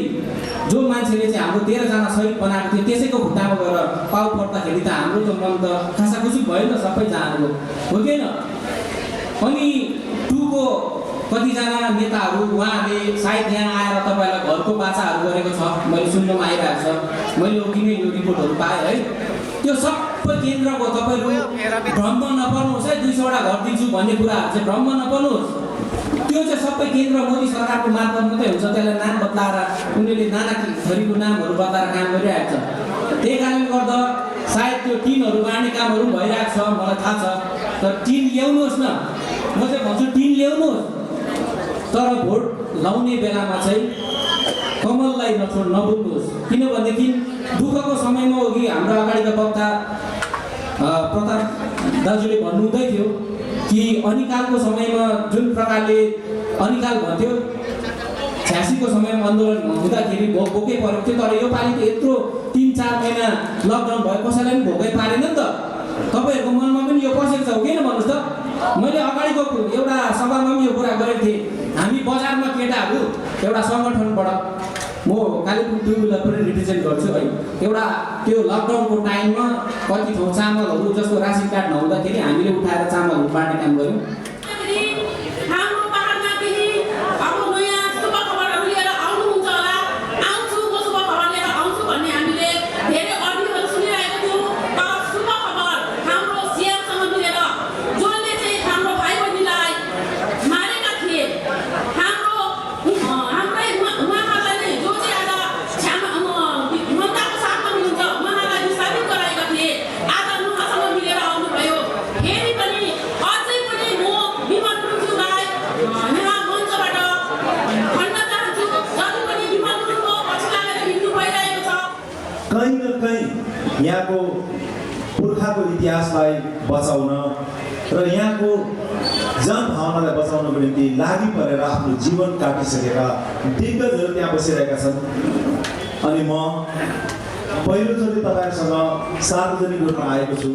जो मान्छेले चाहिँ हाम्रो 13 जना शहीद बनाएको थियो त्यसैको खुट्टामा गएर पाउ पर्दाखेरि त हाम्रो त मन त खासाखुसी भयो नि त सबैजनाको, हो कि होइन? अनि टुको कतिजना नेताहरू उहाँले सायद यहाँ आएर तपाईँलाई घरको बाचाहरू गरेको छ, मैले सुन्नमा आइरहेको छ। मैले अघि नै यो रिपोर्टहरू पाएँ है। त्यो सबै केन्द्रको तपाईँहरू भ्रम नपर्नुहोस् है, 200वटा घर दिन्छु भन्ने कुराहरू चाहिँ भ्रम नपर्नुहोस्। त्यो चाहिँ सबै केन्द्र मोदी सरकारको मार्फत मात्रै हुन्छ। त्यसलाई नाम बदलाएर उनीहरूले नाना थरीको नामहरू बदलाएर काम गरिरहेको छ। त्यही कारणले गर्दा सायद त्यो टिनहरू बाँड्ने कामहरू पनि भइरहेको छ, मलाई थाहा छ। तर टिन ल्याउनुहोस् न, म चाहिँ भन्छु टिन ल्याउनुहोस्, तर भोट लाउने बेलामा चाहिँ कमललाई नबोल्नुहोस्। किनभनेदेखि दुःखको समयमा अघि हाम्रो अगाडिका वक्ता प्रताप दाजुले भन्नुहुँदै थियो कि अनिकालको समयमा जुन प्रकारले अनिकाल भन्थ्यो 86को समयमा आन्दोलन हुँदाखेरि भोकै परेको थियो, तर यो पालि त यत्रो 3-4 महिना लकडाउन भयो, कसैलाई पनि भोकै पारेन नि त। तपाईँहरूको मनमा पनि यो पसेको छ हो किन भन्नुहोस् त? मैले अगाडिको एउटा सभामा पनि यो कुरा गरेको थिएँ। हामी बजारमा केटाहरू एउटा सङ्गठनबाट, म कालेबुङ टुविलर पनि रिप्रेजेन्ट गर्छु है, एउटा त्यो लकडाउनको टाइममा कति ठाउँ चामलहरू जस्तो रासन कार्ड नहुँदाखेरि हामीले उठाएर चामलहरू बाँड्ने काम गऱ्यौँ। कहीँ न कहीँ यहाँको पुर्खाको इतिहासलाई बचाउन र यहाँको जनभावनालाई बचाउनको निम्ति लागि परेर आफ्नो जीवन काटिसकेका दिग्गजहरू त्यहाँ बसिरहेका छन्। अनि म पहिलोचोटि तपाईँहरूसँग सार्वजनिक रूपमा आएको छु।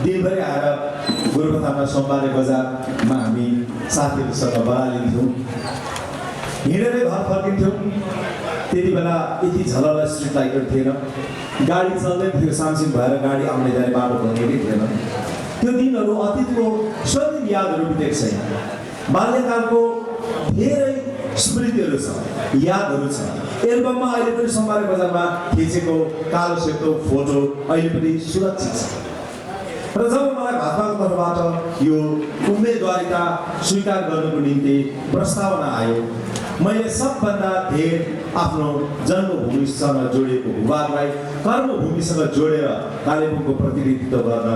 दिनभरि आएर गोरुबथानमा सोमबारे बजारमा हामी साथीहरूसँग बरालिन्थ्यौँ, हिँडेरै घर फर्किन्थ्यौँ। त्यति बेला यति झलल स्ट्रिट लाइटहरू थिएन, गाडी चल्दै थियो, सामसिङ भएर गाडी आउने जाने बाटो भनेकै थिएन। त्यो दिनहरू अतीतको स्वर्णिम यादहरू बितेको छैन। बाल्यकालको धेरै स्मृतिहरू छ, यादहरू छ। एल्बममा अहिले पनि सोमबारे बजारमा खिचेको कालो सेतो फोटो अहिले पनि सुरक्षित छ। र जब मलाई भाजपाको तर्फबाट यो उम्मेदवारिता स्वीकार गर्नुको निम्ति प्रस्तावना आयो, मैले सबभन्दा धेर आफ्नो जन्मभूमिसँग जोडिएको भूभागलाई कर्मभूमिसँग जोडेर कालेबुङको प्रतिनिधित्व गर्न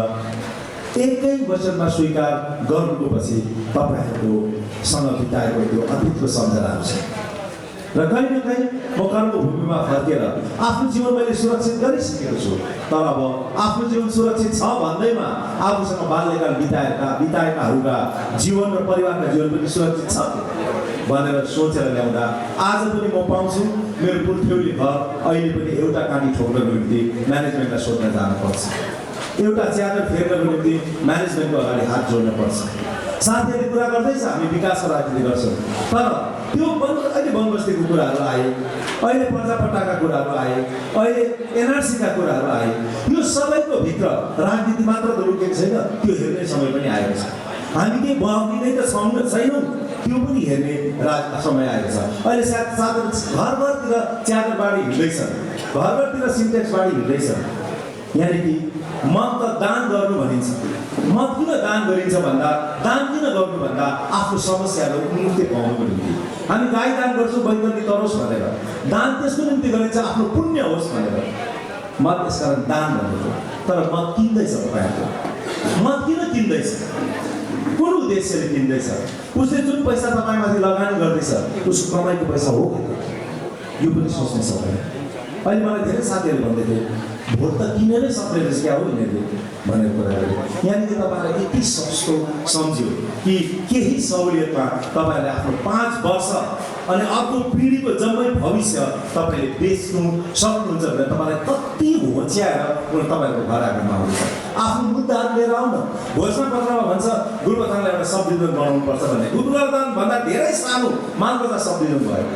एकै वचनमा स्वीकार गर्नुको पछि तपाईँहरूकोसँग बिताएको त्यो अतीतको सम्झनाहरू छ। र कहीँ न कहीँ म कर्मभूमिमा फर्केर आफ्नो जीवन मैले सुरक्षित गरिसकेको छु। तर अब आफ्नो जीवन सुरक्षित छ भन्दैमा आफूसँग बाल्यकाल बिताएकाहरूका जीवन र परिवारका जीवन पनि सुरक्षित छ भनेर सोचेर ल्याउँदा आज पनि म पाउँछु मेरो पुल्थ्यौली घर अहिले पनि एउटा काँटी ठोक्नको निम्ति म्यानेजमेन्टलाई सोध्न जानुपर्छ, एउटा च्यादर फेर्नको निम्ति म्यानेजमेन्टको अगाडि हात जोड्नुपर्छ। साथीहरूले कुरा गर्दैछ हामी विकासको राजनीति गर्छौँ, तर त्यो अहिले वनबस्तीको कुराहरू आए, अहिले पर्जापट्टाका कुराहरू आए, अहिले एनआरसीका कुराहरू आए। यो सबैको भित्र राजनीति मात्र त लुकेको छैन, त्यो हेर्ने समय पनि आएको छ। हामी केही बहकिँदै त छैनौँ, त्यो पनि हेर्ने समय आएको छ। अहिले घरघरतिर च्यादर बाढी हिँड्दैछन्, घरघरतिर सिन्टेक्स बाढी हिँड्दैछन्। यानि कि मत त दान गर्नु भनिन्छ। मत किन दान गरिन्छ भन्दा, दान किन गर्नु भन्दा आफ्नो समस्याहरू मुक्ति पाउनुको निम्ति। हामी गाई दान गर्छौँ वैकल्पिक तरोस् भनेर, दान त्यसको निम्ति गरिन्छ आफ्नो पुण्य होस् भनेर। मत त्यसकारण दान भनेको, तर मत किन्दैछ तपाईँहरूको। मत किन किन्दैछ? कुन उद्देश्यले किन्दैछ? उसले जुन पैसा तपाईँमाथि लगानी गर्दैछ उसको कमाइको पैसा हो कि यो पनि सोच्न सक्दैन। अहिले मलाई धेरै साथीहरूले भन्दै थिए भोट त किनेरै सक्ने रहेछ क्या हो यिनीहरूले भनेर कुरा गरे। यहाँनिर तपाईँलाई यति सस्तो सम्झ्यो कि केही सहुलियतमा तपाईँहरूले आफ्नो 5 वर्ष अनि अर्को पिँढीको जम्मै भविष्य तपाईँले बेच्नु सक्नुहुन्छ भनेर तपाईँलाई कति होच्याएर उनीहरू तपाईँहरूको घर आएकोमा आउँछ। आफ्नो मुद्दाहरू लिएर आउन घोषणा पत्रमा भन्छ गोरुबथानलाई एउटा सब डिभिजन बनाउनुपर्छ भने गोरुबथानभन्दा धेरै सानो मालबजार सब डिभिजन भयो।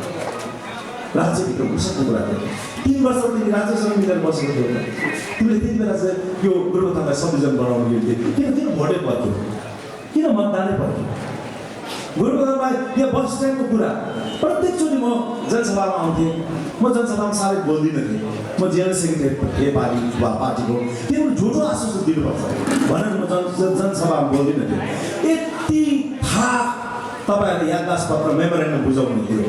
राज्यभित्र घुसेको कुरा थियो 3 वर्ष तिमी राज्यसँग मिलेर बसेको थियो तिमीले त्यति बेला चाहिँ यो गोरुबथानलाई सब डिभिजन बनाउनु थियो किन भोटै पर्थ्यो किन मतदानै पर्थ्यो। गोरुबथानमा यहाँ बस स्ट्यान्डको कुरा प्रत्येकचोटि म जनसभामा आउँथेँ म जनसभामा साह्रै बोल्दिनँ थिएँ म जेनरल सेक्रेटरी नेपाली पार्टीको किनभने झुटो आश्वासन दिनुपर्छ भनेर म जनसभामा बोल्दिनँ थिएँ। यति थाहा तपाईँहरूले याददाश्त पत्र मेमोरेन्डम बुझाउनु थियो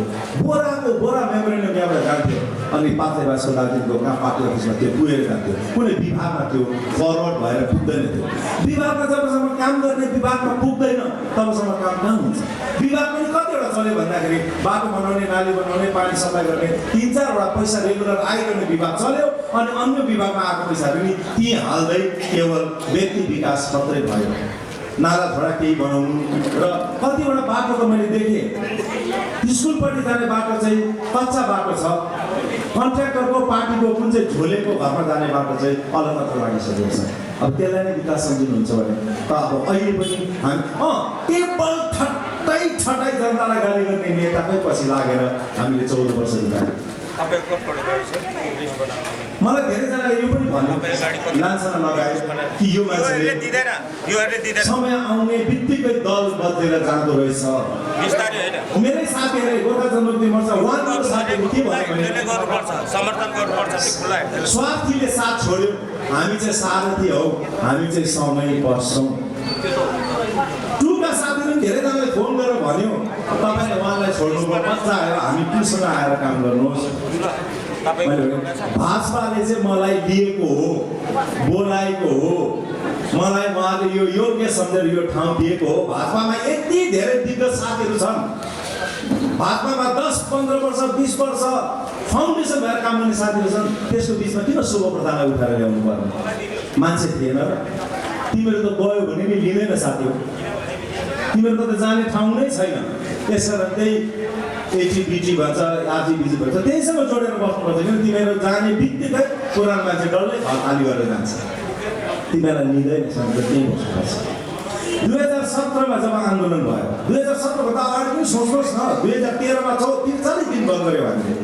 बोरा मेमोरेन्डम यहाँबाट जान्थ्यो अनि पात्रेबासको दार्जिलिङको कहाँ पार्टी अफिसमा त्यो पुगेर जान्थ्यो कुनै विभागमा त्यो फरवर्ड भएर पुग्दैन थियो। विभागमा जबसम्म काम गर्ने विभागमा पुग्दैन तबसम्म काम कहाँ हुन्छ। विभाग पनि कतिवटा चल्यो भन्दाखेरि बाटो बनाउने नाली बनाउने पानी सप्लाई गर्ने 3-4वटा पैसा रेगुलर आइरहने विभाग चल्यो अनि अन्य विभागमा आएको पैसा पनि ती हाल्दै केवल व्यक्ति विकास मात्रै भयो। नाला झोडा केही बनाउनु र कतिवटा बाटो त मैले देखेँ स्कुलपट्टि जाने बाटो चाहिँ कच्चा बाटो छ कन्ट्र्याक्टरको पार्टीको कुन चाहिँ झोलेको घरमा जाने बाटो चाहिँ अलगत्र लागिसकेको छ। अब त्यसलाई नै विकास सम्झिनुहुन्छ भने त अब अहिले पनि हामी टेबल ठट्टाइ जनतालाई गाली गर्ने नेताकै पछि लागेर हामीले 14 वर्ष बितायौँ। मलाई धेरैजनाले यो पनि भन्यो लान्छना लगायो कि यो मान्छेले समय आउने बित्तिकै दल बदलेर जाँदो रहेछ। मेरै साथीहरूले गोर्खा जनमुक्ति मोर्चा उहाँको साथीहरू के भन्यो भने स्वार्थीले साथ छोड्यो हामी चाहिँ सारथी हौ हामी चाहिँ सँगै बस्छौँ। टुका साथीले धेरैजनाले फोन गरेर भन्यो तपाईँले उहाँलाई छोड्नुभयो मजा आयो हामी कृष्ण आएर काम गर्नुहोस्। भाजपाले चाहिँ मलाई लिएको हो बोलाएको हो मलाई उहाँले यो योग्य सम्झेर यो ठाउँ दिएको हो। भाजपामा यति धेरै दिग्गज साथीहरू छन् भाजपामा 10-15 वर्ष 20 वर्ष फाउन्डेसन भएर काम गर्ने साथीहरू छन् त्यसको बिचमा किन शुभ प्रथालाई उठाएर ल्याउनु पर्ने मान्छे थिएन र तिमीहरू त गयो भने नि लिँदैन साथी हो तिमीहरूको त जाने ठाउँ नै छैन। त्यसकारण त्यही एटिबिटी भन्छ आरजिबिजी भन्छ त्यहीसँग जोडेर बस्नुपर्छ किन तिमीहरू जाने बित्तिकै पुरानो मान्छे डल्लै खाली गरेर जान्छ तिमीहरूलाई लिँदैन त्यही बस्नुपर्छ। 2017मा जब आन्दोलन भयो 2017 भन्दा अगाडि पनि सोच्नुहोस् न 2013मा 43 दिन बन्द गऱ्यो हामीले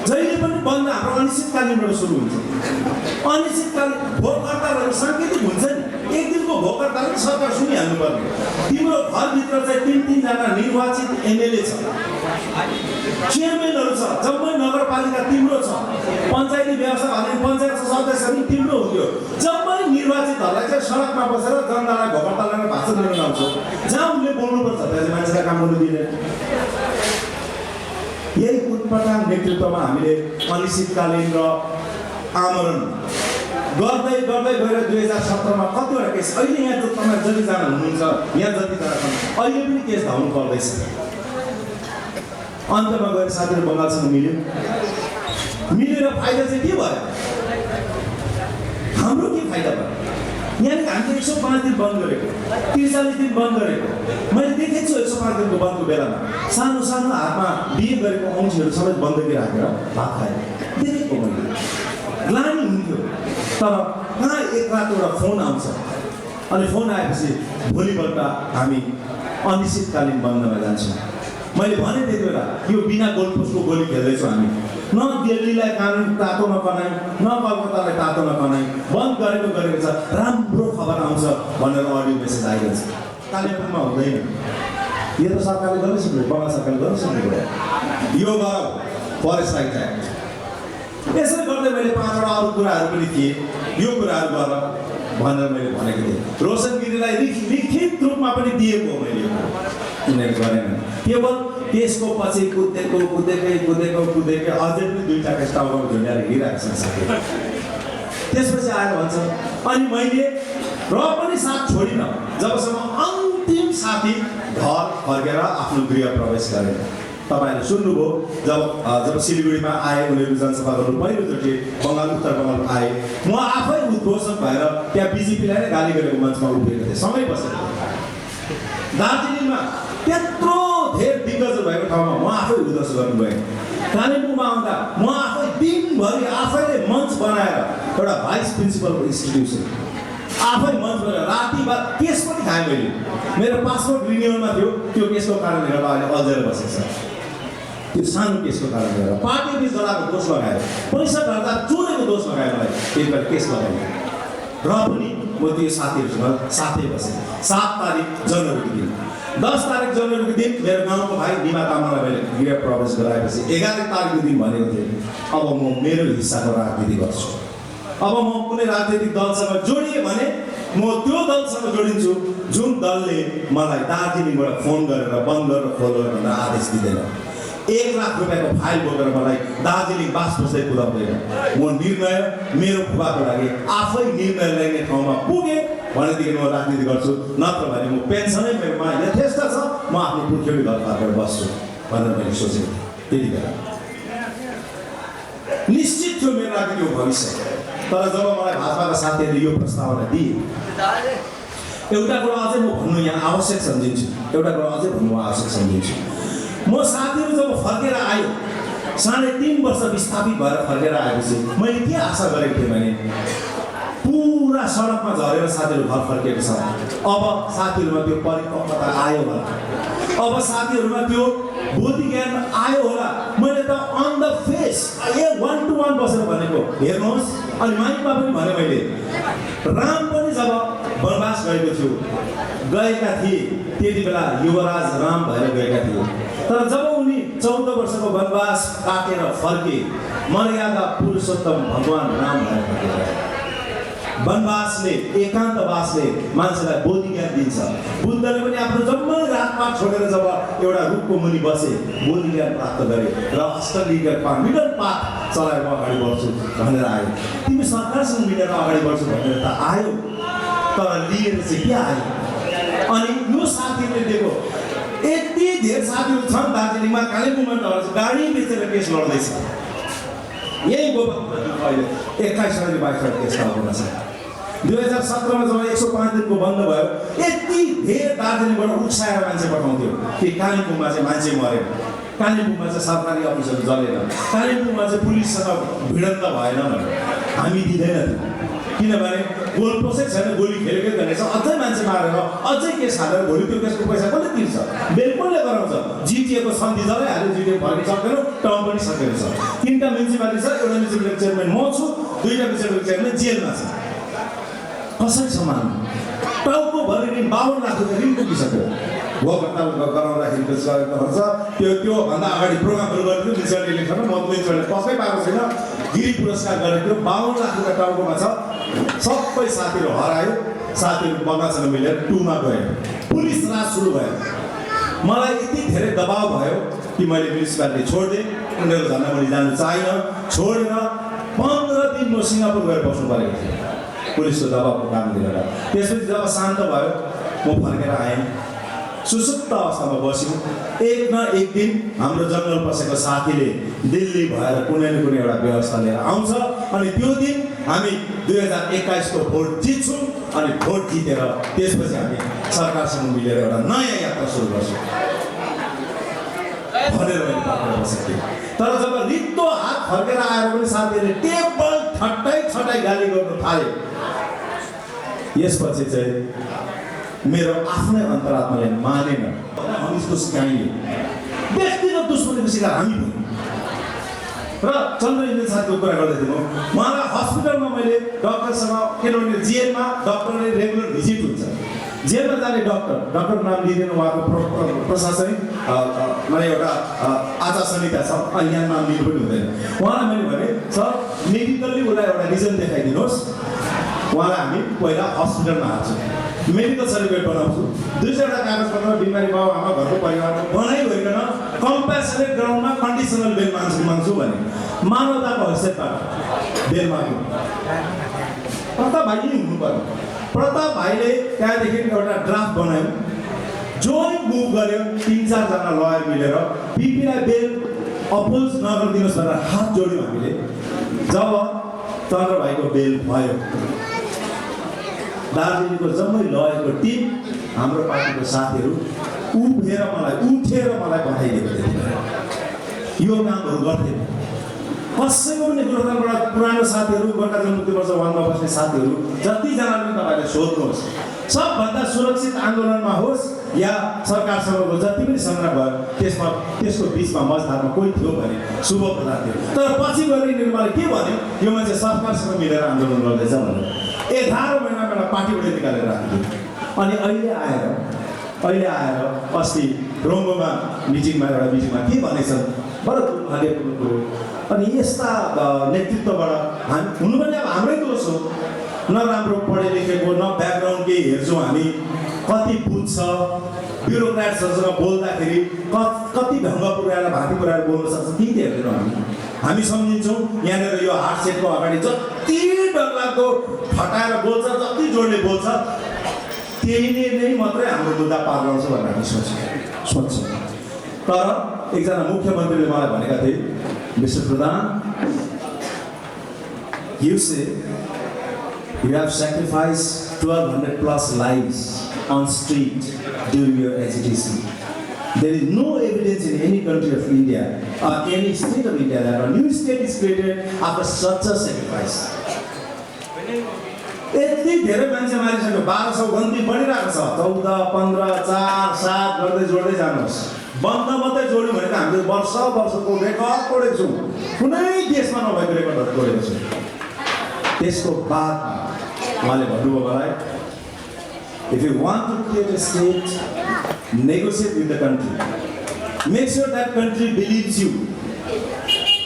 जहिले पनि बन्द हाम्रो अनिश्चितकालीनबाट सुरु हुन्छ। अनिश्चितकालीन भोक हडतालहरू साङ्केतिक हुन्छ नि एक दिनको भोक हडताल सरकार सुनिहाल्नु पर्ने। तिम्रो घरभित्र चाहिँ 3 जना निर्वाचित एमएलए छ चेयरम्यानहरू छ जम्मै नगरपालिका तिम्रो छ पञ्चायती व्यवस्था भने पञ्चायतको सदस्यहरू तिम्रो हुन्थ्यो जम्मै निर्वाचितहरूलाई चाहिँ सडकमा बसेर जनतालाई भोक हडताल गरेर भाषण दिन आउँछ जहाँ उनले बोल्नुपर्छ त्यहाँ चाहिँ मान्छेलाई काम गर्नु दिँदैन। यही उटपटाङ नेतृत्वमा हामीले अनिश्चितकालीन र आमरण गर्दै गएर 2017मा कतिवटा केस अहिले यहाँ तपाईँ जतिजना हुनुहुन्छ यहाँ जतिजना छन् अहिले पनि केस धाउनु पर्दैछ। अन्तमा गएर साथीहरू बङ्गालसँग मिलेर फाइदा चाहिँ के भयो हाम्रो के फाइदा भयो यहाँनिर हामीले 105 दिन बन्द गरेको 43 दिन बन्द गरेको मैले देखेको छु 105 दिनको बन्दको बेलामा सानो सानो हातमा बिहे गरेको औँठीहरू सबै बन्दकी राखेर भात खायो देखेको मैले ग्लानी हुन्थ्यो। तर कहाँ एक रात एउटा फोन आउँछ अनि फोन आएपछि भोलिपल्ट हामी अनिश्चितकालीन बन्दमा जान्छौँ। मैले भने त्यति बेला यो बिना गोलपोस्टको गोली खेल्दैछौँ हामी न दिल्लीलाई कानुन तातो नकनाइ न कलकत्तालाई तातो नकनाइ बन्द गरेको छ राम्रो खबर आउँछ भनेर अडियो मेसेज आइरहेछ। कालिम्पोङमा हुँदैन यो त सरकारले गर्न सक्नु बङ्गाल सरकारले गर्न सक्नु यो गर फरेस्ट राइट एक्ट यसरी गर्दै मैले 5वटा अरू कुराहरू पनि थिए यो कुराहरू गर भनेर मैले भनेको थिएँ। रोशन गिरीलाई लिखित रूपमा पनि दिएको मैले उनीहरू गरेन केवल त्यसको पछि कुदेकै अझै पनि 2टा टाउको झुन्ड्याएर हिँडिरहेको छ साथी। त्यसपछि आएर भन्छ अनि मैले र पनि साथ छोडिन जबसम्म अन्तिम साथी घर फर्केर आफ्नो गृह प्रवेश गरेन। तपाईँहरूले सुन्नुभयो जब सिलगढीमा आए उनीहरू जनसभा गर्नु पहिलोचोटि बङ्गाल उत्तर बङ्गाल आए म आफै उद्घोषक भएर त्यहाँ बिजेपीलाई नै गाली गरेको मञ्चमा उभिएको थिएँ सँगै बसेको दार्जिलिङमा त्यत्रो धेर दिग्गज भएको ठाउँमा म आफै उद्घोषक गर्नुभयो कालिम्पोङमा आउँदा म आफै दिनभरि आफैले मञ्च बनाएर एउटा भाइस प्रिन्सिपलको इन्स्टिट्युसन आफै मञ्च बनाएर राति बाद केस पनि खाएँ मैले मेरो पासपोर्ट रिन्युअलमा थियो त्यो केसको कारणले गर्दा अहिले अल्झेर बसेको छ त्यो सानो केसको कारणले गर्दा पार्टी बिच जलाएको दोष लगाएर 65,000 चोरेको दोष लगाएर मलाई एकपल्ट केस लगाएँ र पनि म त्यो साथीहरूसँग साथै बसेँ 7 तारिक जनवरीको दिन 10 तारिक जनवरीको दिन मेरो गाउँको भाइ निमा तामाङलाई मैले गृह प्रवेश गराएपछि 11 तारिकको दिन भनेको थिएँ अब म मेरो हिस्साको राजनीति गर्छु अब म कुनै राजनीतिक दलसँग जोडिएँ भने म त्यो दलसँग जोडिन्छु जुन दलले मलाई दार्जिलिङबाट फोन गरेर बन्द गरेर खोल गरेर भनेर आदेश दिँदैन 1 लाख रुपियाँको फाइल बोकेर मलाई दार्जिलिङ बास बस्दै पुर्याउँदैन म निर्णय मेरो खुवाको लागि आफै निर्णय लिने ठाउँमा पुगेँ भनेदेखि म राजनीति गर्छु नत्र भने म पेन्सनै मेरोमा यथेष्ट छ म आफ्नो पुर्ख्यौली घर फर्केर बस्छु भनेर मैले सोचेको थिएँ त्यति बेला निश्चित थियो मेरो राजनीतिको भविष्य तर जब मलाई भाजपाका साथीहरूले यो प्रस्तावना दिए एउटा कुरा अझै म भन्नु यहाँ आवश्यक सम्झिन्छु एउटा कुरा अझै भन्नु आवश्यक सम्झिन्छु म साथीहरू जब फर्केर आयो 3.5 वर्ष विस्थापित भएर फर्केर आएपछि मैले के आशा गरेको थिएँ भने पुरा सडकमा झरेर साथीहरू घर फर्केको छ अब साथीहरूमा त्यो परिपक्वता आयो होला अब साथीहरूमा त्यो बुद्धि ज्ञान आयो होला मैले त अन द फेस 1 to 1 बसेर भनेको हेर्नुहोस् अनि माइकमा पनि भने मैले राम पनि जब वनवास गएको थियो गएका थिए त्यति बेला युवराज राम भएर गएका थिए तर जब उनी 14 वर्षको वनवास काटेर फर्के मर्यादा पुरुषोत्तम भगवान राम भएर फर्के वनवासले एकान्तवासले मान्छेलाई बोधि ज्ञान दिन्छ बुद्धले पनि आफ्नो जम्मै रातपात छोडेर जब एउटा रुखको मुनि बसे बोधि ज्ञान प्राप्त गरे र अष्टलिङ्ग मिडल पाथ चलाएर म अगाडि बढ्छु भनेर आयो तिमी सरकारसँग मिलेर अगाडि बढ्छु भनेर त आयो तर लिएर चाहिँ के आयो अनि यो साथीले दिएको यति धेरै साथीहरू छन् दार्जिलिङमा कालिम्पोङमा गाडी बेचेर केस लड्दैछ यही गोपाल अहिले 21 सालको 22 केस लड्दैछ 2017 मा जब 105 दिनको बन्द भयो यति धेरै दार्जिलिङबाट उछाएर मान्छे पठाउँथ्यो कि कालिम्पोङमा चाहिँ मान्छे मरेन कालिम्पोङमा चाहिँ सरकारी अफिसहरू जलेन कालिम्पोङमा चाहिँ पुलिससँग भिडन्त भएन भनेर हामी दिँदैनथ्यौँ किनभने गोल प्रोसेस छैन गोली खेलेकै गरेछ अझै मान्छे मारेर अझै केस हालेर भोलि त्यो केसको पैसा कसले तिर्छ बेल कसले गराउँछ जिटिएको सन्धि जलाइहाल्यो जिटिए फर्किन सक्दैन टर्म पनि सकेको छ 3टा म्युनिसिपालिटी छ एउटा म्युनिसिपालिटी चेयरम्यान म छु 2टा म्युनिसिपालिटी चेयरम्यान जेलमा छ कसरी सम्मान टाउको भरि ऋण 52 लाख रुपियाँ ऋण पुगिसक्यो भोगताल गराउँदाखेरि खर्च त्यो भन्दा अगाडि प्रोग्रामहरू गरेको म्युनिसिपल इलेक्सनमा म म्युनिसिपल पक्कै पाएको छैन गिरी पुरस्कार गरेको 52 लाख रुपियाँ टाउकोमा छ सबै साथीहरू हरायो साथीहरू बङ्गालसँग मिलेर 2 मा गयो पुलिस राज सुरु भयो मलाई यति धेरै दबाव भयो कि मैले म्युनिसिपालिटी छोडिदिएँ उनीहरू झन् मैले जानु चाहिनँ छोडेर 15 दिन म सिङ्गापुर गएर बस्नु परेको थियो पुलिसको दबावको कारणले गर्दा त्यसपछि जब शान्त भयो म फर्केर आएँ सुसुप्त अवस्थामा बस्यौँ एक न एक दिन हाम्रो जङ्गल पसेको साथीले दिल्ली भएर कुनै न कुनै एउटा व्यवस्था लिएर आउँछ अनि त्यो दिन हामी 2021 को भोट जित्छौँ अनि भोट जितेर त्यसपछि हामी सरकारसँग मिलेर एउटा नयाँ यात्रा सुरु गर्छौँ भनेर मैले फर्केर बसेको थिएँ तर जब रित्तो हात फर्केर आएर पनि साथीहरूले टेबल ठट्टाइ गाली गर्नु थाले यसपछि चाहिँ मेरो आफ्नै अन्तरात्माले मानेन हम इसको सिकाएंगे व्यक्तिगत दुश्मनीको शिकार हामी भयौँ र चन्द्र इन्जिन साथीको कुरा गर्दै थिएँ उहाँलाई हस्पिटलमा मैले डक्टरसँग किनभने जेलमा डक्टरले रेगुलर भिजिट हुन्छ जेलमा जाने डक्टर नाम लिँदैन उहाँको प्रशासनिक मलाई एउटा आचार संहिता छ अनि यहाँ नाम लिनु पनि हुँदैन उहाँलाई मैले भने सर मेडिकल्ली उसलाई एउटा रिजन देखाइदिनुहोस् उहाँलाई हामी पहिला हस्पिटलमा हाल्छौँ मेडिकल सर्टिफिकेट बनाउँछु 200 कागजपत्र बिमारी बाउ आमा घरको परिवारको बनाइभइकन कम्पेन्सेट ग्राउन्डमा कन्डिसनल बेल माग्छु भने मानवताको हैसियतबाट बेल माग्नु प्रताप भाइ नै हुनु पर्यो प्रताप भाइले त्यहाँदेखि एउटा ड्राफ्ट बनायो जोइन्ट मुभ गर्यो 3-4 जना लयर मिलेर पिपीलाई बेल अपोज नगरिदिनुहोस् भनेर हात जोड्यौँ हामीले। जब चन्द्र भाइको बेल भयो, दार्जिलिङको जम्मै लयरको टिम हाम्रो पार्टीको साथीहरू उठेर मलाई पठाइदिएको थियो। यो कामहरू गर्थ्यो। कसैको पनि गोर्खाबाट पुरानो साथीहरू, गोर्खा जनमुक्ति मोर्चा 1 मा बस्ने साथीहरू जतिजनाले पनि तपाईँहरूले सोध्नुहोस्, सबभन्दा सुरक्षित आन्दोलनमा होस् या सरकारसँगको जति पनि सङ्ग्राम भयो त्यसको बिचमा मझधारमा कोही थियो भने शुभ प्रधान थियो। तर पछि गएर यिनीहरू मलाई के भन्यो, यो मान्छे सरकारसँग मिलेर आन्दोलन गर्दैछ भनेर 11 महिना बेला पार्टीबाट निकालेर राखिदियो। अनि अहिले आएर अस्ति रोङ्गोमा मिटिङमा के भनेछन्, बडो दुर्भाग्यपूर्ण कुरो। अनि यस्ता नेतृत्वबाट हामी हुनु पनि अब हाम्रै दोष हो, न राम्रो पढे लेखेको, न ब्याकग्राउन्ड केही हेर्छौँ हामी, कति बुझ्छ, ब्युरोक्राट्सहरूसँग बोल्दाखेरि कति ढङ्ग पुऱ्याएर भाँती पुऱ्याएर बोल्न सक्छ ती हेर्दैनौँ हामी सम्झिन्छौँ। यहाँनिर यो हार्ट सेटको अगाडि जति डरलाग्दो फटाएर बोल्छ, जति जोडले बोल्छ, त्यही नै मात्रै हाम्रो मुद्दा पार गर्छ भनेर हामी सोच्छौँ। तर एकजना मुख्यमन्त्रीले मलाई भनेका थिए, Mr. Pradhan, you say you have sacrificed 1200 plus lives on street during your agitation. There is no evidence in any country of India or any state of India that a new state is created after such a sacrifice. यति धेरै मान्छे मारिसक्यो, 1200 गन्ती बढिरहेको छ, 14, 15, 4, 7 गर्दै जोड्दै जानुहोस्। बन्द मात्रै जोड्यो भने त हामीले वर्षको रेकर्ड तोडेको छौँ, कुनै देशमा नभएको रेकर्डहरू तोडेको छौँ। त्यसको बादमा उहाँले भन्नुभयो मलाई, if you want to create a state, negotiate with the country, make sure that country believes you.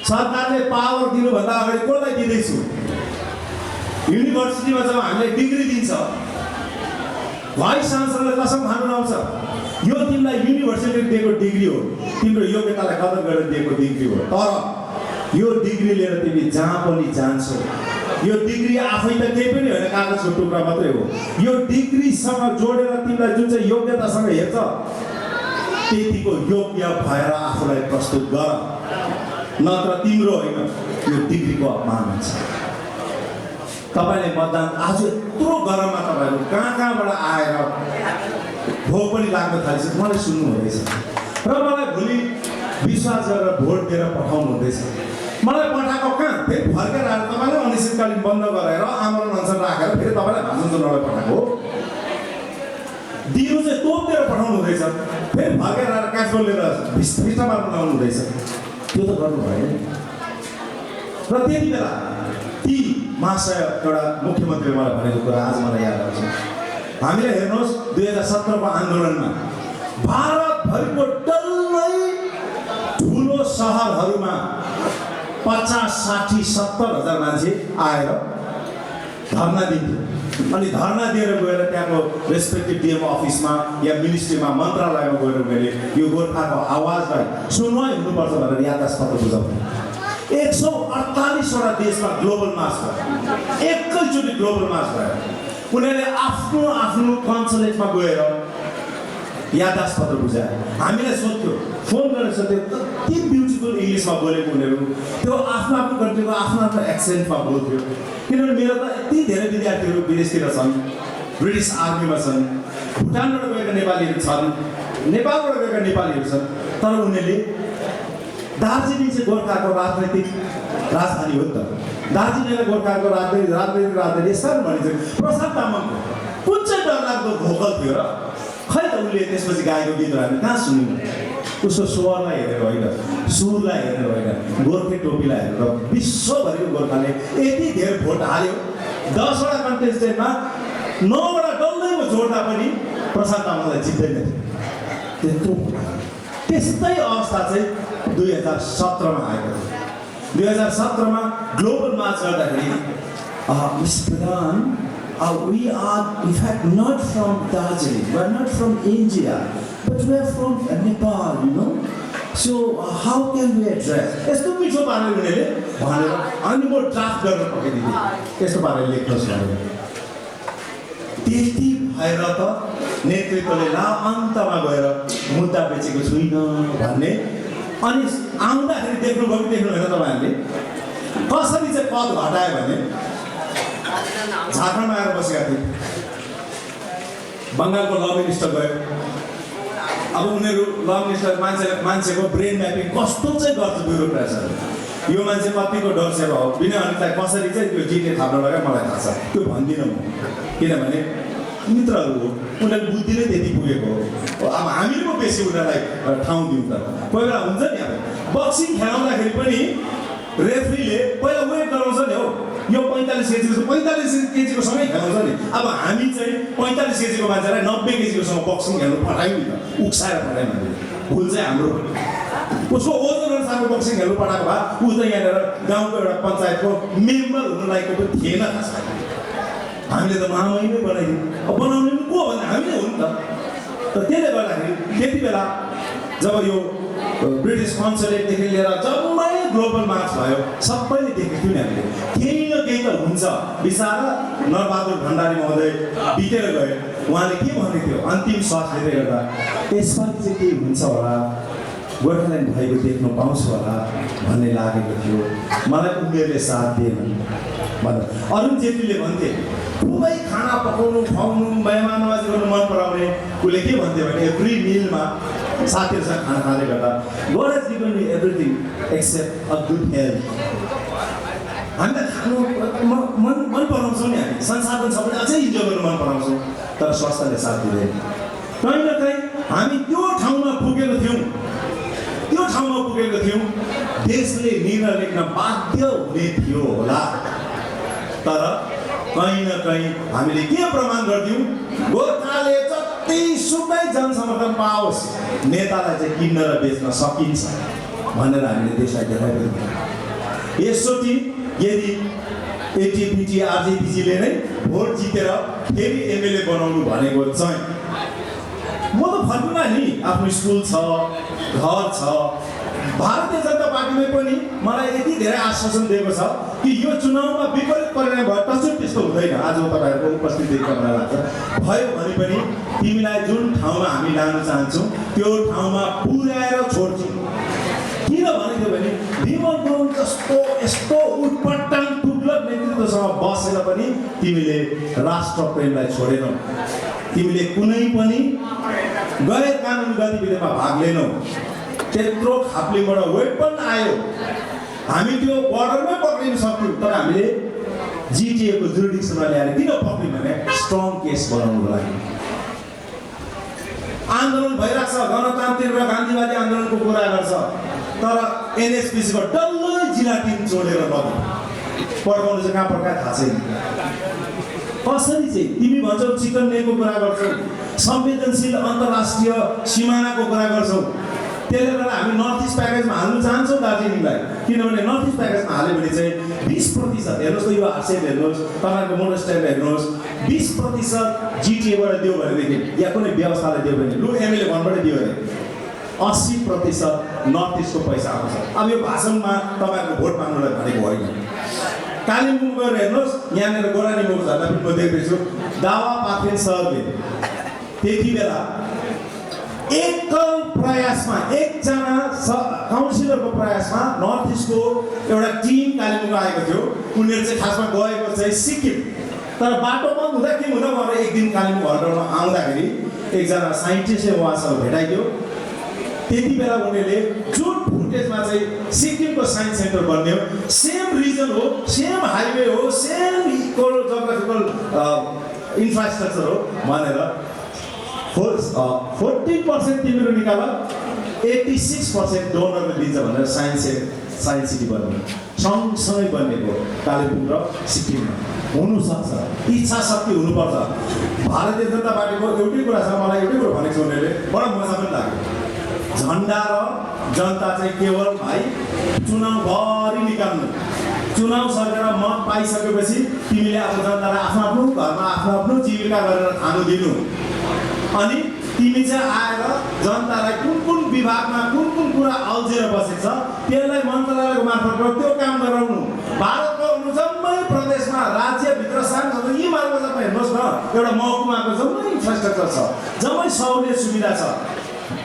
सरकारले पावर दिनुभन्दा अगाडि कसलाई दिँदैछु, युनिभर्सिटीमा जब हामीलाई डिग्री दिन्छ, भाइस चान्सलरले कसम खानु लाउँछ, यो तिमीलाई युनिभर्सिटीले दिएको डिग्री हो, तिम्रो योग्यतालाई कदर गरेर दिएको डिग्री हो। तर यो डिग्री लिएर तिमी जहाँ पनि जान्छौ, यो डिग्री आफै त केही पनि होइन, कागजको टुक्रा मात्रै हो। यो डिग्रीसँग जोडेर तिमीलाई जुन चाहिँ योग्यतासँग हेर्छ, त्यतिको योग्य भएर आफूलाई प्रस्तुत गर, नत्र तिम्रो होइन, यो डिग्रीको अपमान हुन्छ। तपाईँले मतदान आज यत्रो गरममा तपाईँहरू कहाँबाट आएर भोक पनि लाग्न थालेछ, मलाई सुन्नु हुँदैछ र मलाई भोलि विश्वास गरेर भोट दिएर पठाउनु हुँदैछ। मलाई पठाएको कहाँ, फेरि फर्केर आएर तपाईँलाई अनिश्चितकालीन बन्द गराएर आन्दोलन अनसन राखेर फेरि तपाईँलाई भाषण सुनाउन पठाएको, दिनु चाहिँ तोपेर पठाउनु हुँदैछ, फेरि फर्केर आएर क्यास लिएर भिस्टा मार्न लाउनु हुँदैछ। त्यो त गर्नु भएन। र त्यति बेला ती महाशय एउटा मुख्यमन्त्रीले मलाई भनेको कुरा आज मलाई याद आउँछ। हामीले हेर्नुहोस् 2017 को आन्दोलनमा भारतभरिको डल्लै ठुलो सहरहरूमा 50, 60, 70 हजार मान्छे आएर धर्ना दिन्थ्यो। अनि धर्ना दिएर गएर त्यहाँको रेस्पेक्टिभ डिएम अफिसमा या मिनिस्ट्रीमा मन्त्रालयमा गएर मैले यो गोर्खाको आवाजलाई सुनवाई हुनुपर्छ भनेर याददाश्त पत्र बुझाउँथेँ। 148वटा देशमा ग्लोबल मार्च भयो, एकैचोटि ग्लोबल मार्च भयो। उनीहरूले आफ्नो आफ्नो कन्सुलेटमा गएर याददाश्त पत्र बुझाए। हामीलाई सोध्थ्यो, फोन गरेर सोध्थ्यो, कति ब्युटिफुल इङ्ग्लिसमा बोलेको उनीहरू, त्यो आफ्नो आफ्नो कन्ट्रीको आफ्नो आफ्नो एक्सेन्टमा बोल्थ्यो। किनभने मेरो त यति धेरै विद्यार्थीहरू विदेशतिर छन्, ब्रिटिस आर्मीमा छन्, भुटानबाट गएका नेपालीहरू छन्, नेपालबाट गएका नेपालीहरू छन्, तर उनीहरूले दार्जिलिङ चाहिँ गोर्खाको राजनैतिक राजधानी हो नि त, दार्जिलिङलाई गोर्खाको राजनैतिक राजधानी यस्तो भनिन्छ। प्रसाद तामाङको कुन चाहिँ डरलाग्दो भोकल थियो र, खै त उसले त्यसपछि गाएको गीतहरू हामी कहाँ सुन्यौँ। उसको स्वरलाई हेरेर होइन, सुरलाई हेरेर होइन, गोर्खे टोपीलाई हेरेर विश्वभरिको गोर्खाले यति धेरै भोट हाल्यो। 10वटा कन्टेस्टेन्टमा 9वटा डल्लैमा जोड्दा पनि प्रसाद तामाङलाई जित्दैन थियो। त्यत्रो त्यस्तै अवस्था चाहिँ 2017 मा आएको थियो। 2017 मा ग्लोबल मार्च गर्दाखेरि Mr. Pradhan, we are in fact not from Darjeeling, we are not from India, but we are from Nepal, you know. So how can we address? यस्तो मिठो पाराले उनीहरूले भनेर अनि म ड्राफ्ट गरेर पठाइदिएँ, यस्तो पाराले लेख्नुहोस् भनेर। त्यति भएर त नेतृत्वले अन्तमा गएर मुद्दा बेचेको छुइनँ भन्ने। अनि आउँदाखेरि देख्नुभयो कि देख्नुभएन तपाईँहरूले कसरी चाहिँ पद घटायो भने झारखण्डमा आएर बसेका थिए, बङ्गालको ल मिनिस्टर गयो। अब उनीहरू ल मिनिस्टर मान्छेको ब्रेन म्यापिङ कस्तो चाहिँ गर्छ ब्युरोक्रेट्सहरू, यो मान्छे कतिको डर सेवा हो, बिना अनितलाई कसरी चाहिँ त्यो जिटे थाप्न लगायो मलाई थाहा छ, त्यो भन्दिनँ म, किनभने मित्रहरू हो, उनीहरूको बुद्धि नै त्यति पुगेको हो। अब हामीले पो बेसी उनीहरूलाई ठाउँ दिउँ त। कोही बेला हुन्छ नि, अब बक्सिङ खेलाउँदाखेरि पनि रेफ्रीले पहिला वेट गराउँछ नि हौ, यो 45 केजीको सँगै खेलाउँछ नि। अब हामी चाहिँ 45 केजीको मान्छेलाई 90 केजीकोसँग बक्सिङ खेल्नु पठायौँ नि त, उक्साएर पठायौँ हामीले। भुल चाहिँ हाम्रो उसको ओजन अनुसारको बक्सिङ खेल्नु पठाएको भए ऊ त यहाँनिर गाउँको एउटा पञ्चायतको मेम्बर हुनु लागेको पनि थिएन। खास हामीले त महामहिमै बनाइदियौँ। अब बनाउने पनि को भन्दा हामी नै हो नि त। त्यसले गर्दाखेरि त्यति बेला जब यो ब्रिटिस कन्सुलेटदेखि लिएर जम्मै ग्लोबल मार्च भयो, सबैले देखेको थियो नि हामीले, केही न केही त हुन्छ। बिचरा नरबहादुर भण्डारी महोदय बितेर गए, उहाँले के भन्दै थियो अन्तिम श्वास लिँदै गर्दा, यसपालि चाहिँ केही हुन्छ होला, गोर्खाल्यान्ड भएको देख्न पाउँछु होला भन्ने लागेको थियो। मलाई उनीहरूले साथ दिएन भनेर अरुण जेटलीले भन्थे, खुबै खाना पकाउनु खुवाउनु मेहमान नवाजी गर्नु मन पराउने। उसले के भन्थ्यो भने एभ्री मिलमा साथीहरूसँग खाना खाँदै गर्दा, God has given me everything except a good health। हामीलाई खानु मन पराउँछौँ नि, हामी संसाधन सबैले अझै इन्जोय गर्नु मन पराउँछौँ, तर स्वास्थ्यले साथ दिँदैन। कहीँ न कहीँ हामी त्यो ठाउँमा पुगेको थियौँ, देशले निर्णय लेख्न बाध्य हुने थियो होला। तर कहीँ न कहीँ हामीले के प्रमाण गरिदियौँ, गोर्खाले जतिसुकै जनसमर्थन पाओस् नेतालाई चाहिँ किन्न र बेच्न सकिन्छ भनेर हामीले देशलाई देखाइदियौँ। यसचोटि यदि एटिपिटी आरजेपीजीले नै भोट जितेर फेरि एमएलए बनाउनु भनेको चाहिँ, म त फर्किँदा नि आफ्नो स्कुल छ, घर छ। भारतीय जनता पार्टीले पनि मलाई यति धेरै आश्वासन दिएको छ कि यो चुनावमा विपरीत परिणाम भयो तसो त्यस्तो हुँदैन। आज तपाईँहरूको उपस्थिति देखेर मलाई लाग्छ भयो भने पनि तिमीलाई जुन ठाउँमा हामी लान चाहन्छौँ त्यो ठाउँमा पुर्याएर छोड्छौँ। किन भनेको भने विमल गुरुङ जस्तो यस्तो उटपटाङ तुगलक नेतृत्वसँग बसेर पनि तिमीले राष्ट्र प्रेमलाई छोडेनौ, तिमीले कुनै पनि गैर कानुनी गतिविधिमा भाग लिएनौ। त्यत्रो खाप्लीबाट वेपन आयो, हामी त्यो बर्डरमै पक्रिन सक्थ्यौँ, तर हामीले जिटिएको जुरिडिक्सनमा ल्याएर किन पक्रियौँ भने स्ट्रङ केस बनाउनुको लागि। आन्दोलन भइरहेको छ, गणतान्त्रिक र गान्धीवादी आन्दोलनको कुरा गर्छ, तर एनएसपिसीको डल्लै जिल्ला टिम जोडेर लग्यो। पड्काउनु चाहिँ कहाँ पड्कायो थाहा छैन। कसरी चाहिँ तिमी भन्छौ चिकन नेको कुरा गर्छौ, संवेदनशील अन्तर्राष्ट्रिय सिमानाको कुरा गर्छौ, त्यसले गर्दा हामी नर्थ इस्ट प्याकेजमा हाल्नु चाहन्छौँ दार्जिलिङलाई। किनभने नर्थ इस्ट प्याकेजमा हाल्यो भने चाहिँ 20% हेर्नुहोस् त, यो हार्सेप हेर्नुहोस्, तपाईँको मोनस्टेप हेर्नुहोस्, 20% जिटिएबाट दियो भनेदेखि या कुनै व्यवस्थालाई दियो भने, लु एमएलए भनबाट दियो भने 80% नर्थ इस्टको पैसा आउँछ। अब यो भाषणमा तपाईँहरूको भोट माग्नुलाई भनेको होइन। कालिम्पोङ गएर हेर्नुहोस्, यहाँनिर गोरानी मुख झन्डा पनि म देख्दैछु, दावा पाथिन सरले त्यति बेला एकल प्रयासमा, एकजना काउन्सिलरको प्रयासमा नर्थ इस्टको एउटा टिम कालिम्पोङ आएको थियो। उनीहरू चाहिँ खासमा गएको चाहिँ सिक्किम, तर बाटो बन्द हुँदा के हुँदा भनेर एक दिन कालिम्पोङ हल्टरमा आउँदाखेरि एकजना साइन्टिस्टले उहाँसँग भेटाइदियो। त्यति बेला उनीहरूले जुन फुटेजमा चाहिँ सिक्किमको साइन्स सेन्टर बन्ने हो, सेम रिजन हो, सेम हाइवे हो, सेम इक्वल जोग्राफिकल इन्फ्रास्ट्रक्चर हो भनेर 14% तिमीहरू निकाल, 86% डोनरले दिन्छ भनेर साइन्स सिटी बन्ने सँगसँगै बनिएको कालिम्पोङ र सिक्किममा हुनसक्छ। इच्छा शक्ति हुनुपर्छ। भारतीय जनता पार्टीको एउटै कुरा छ, मलाई एउटै कुरा भनेको छ उनीहरूले, बडा मजा पनि लाग्यो। झन्डा र जनता चाहिँ केवल भाइ चुनावभरि निकाल्नु, चुनाव सकेर मत पाइसकेपछि तिमीले अब जनतालाई आफ्नो आफ्नो घरमा आफ्नो आफ्नो जीविका गरेर खानु दिनु, अनि तिमी चाहिँ आएर जनतालाई कुन कुन विभागमा कुन कुन कुरा अल्झेर बसेको छ त्यसलाई मन्त्रालयको मार्फत त्यो काम गराउनु। भारतको जम्मै प्रदेशमा देशमा राज्यभित्र सानो यी मार्गमा तपाईँ हेर्नुहोस् न, एउटा महकुमाको जम्मै इन्फ्रास्ट्रक्चर छ, जम्मै सहुलियत सुविधा छ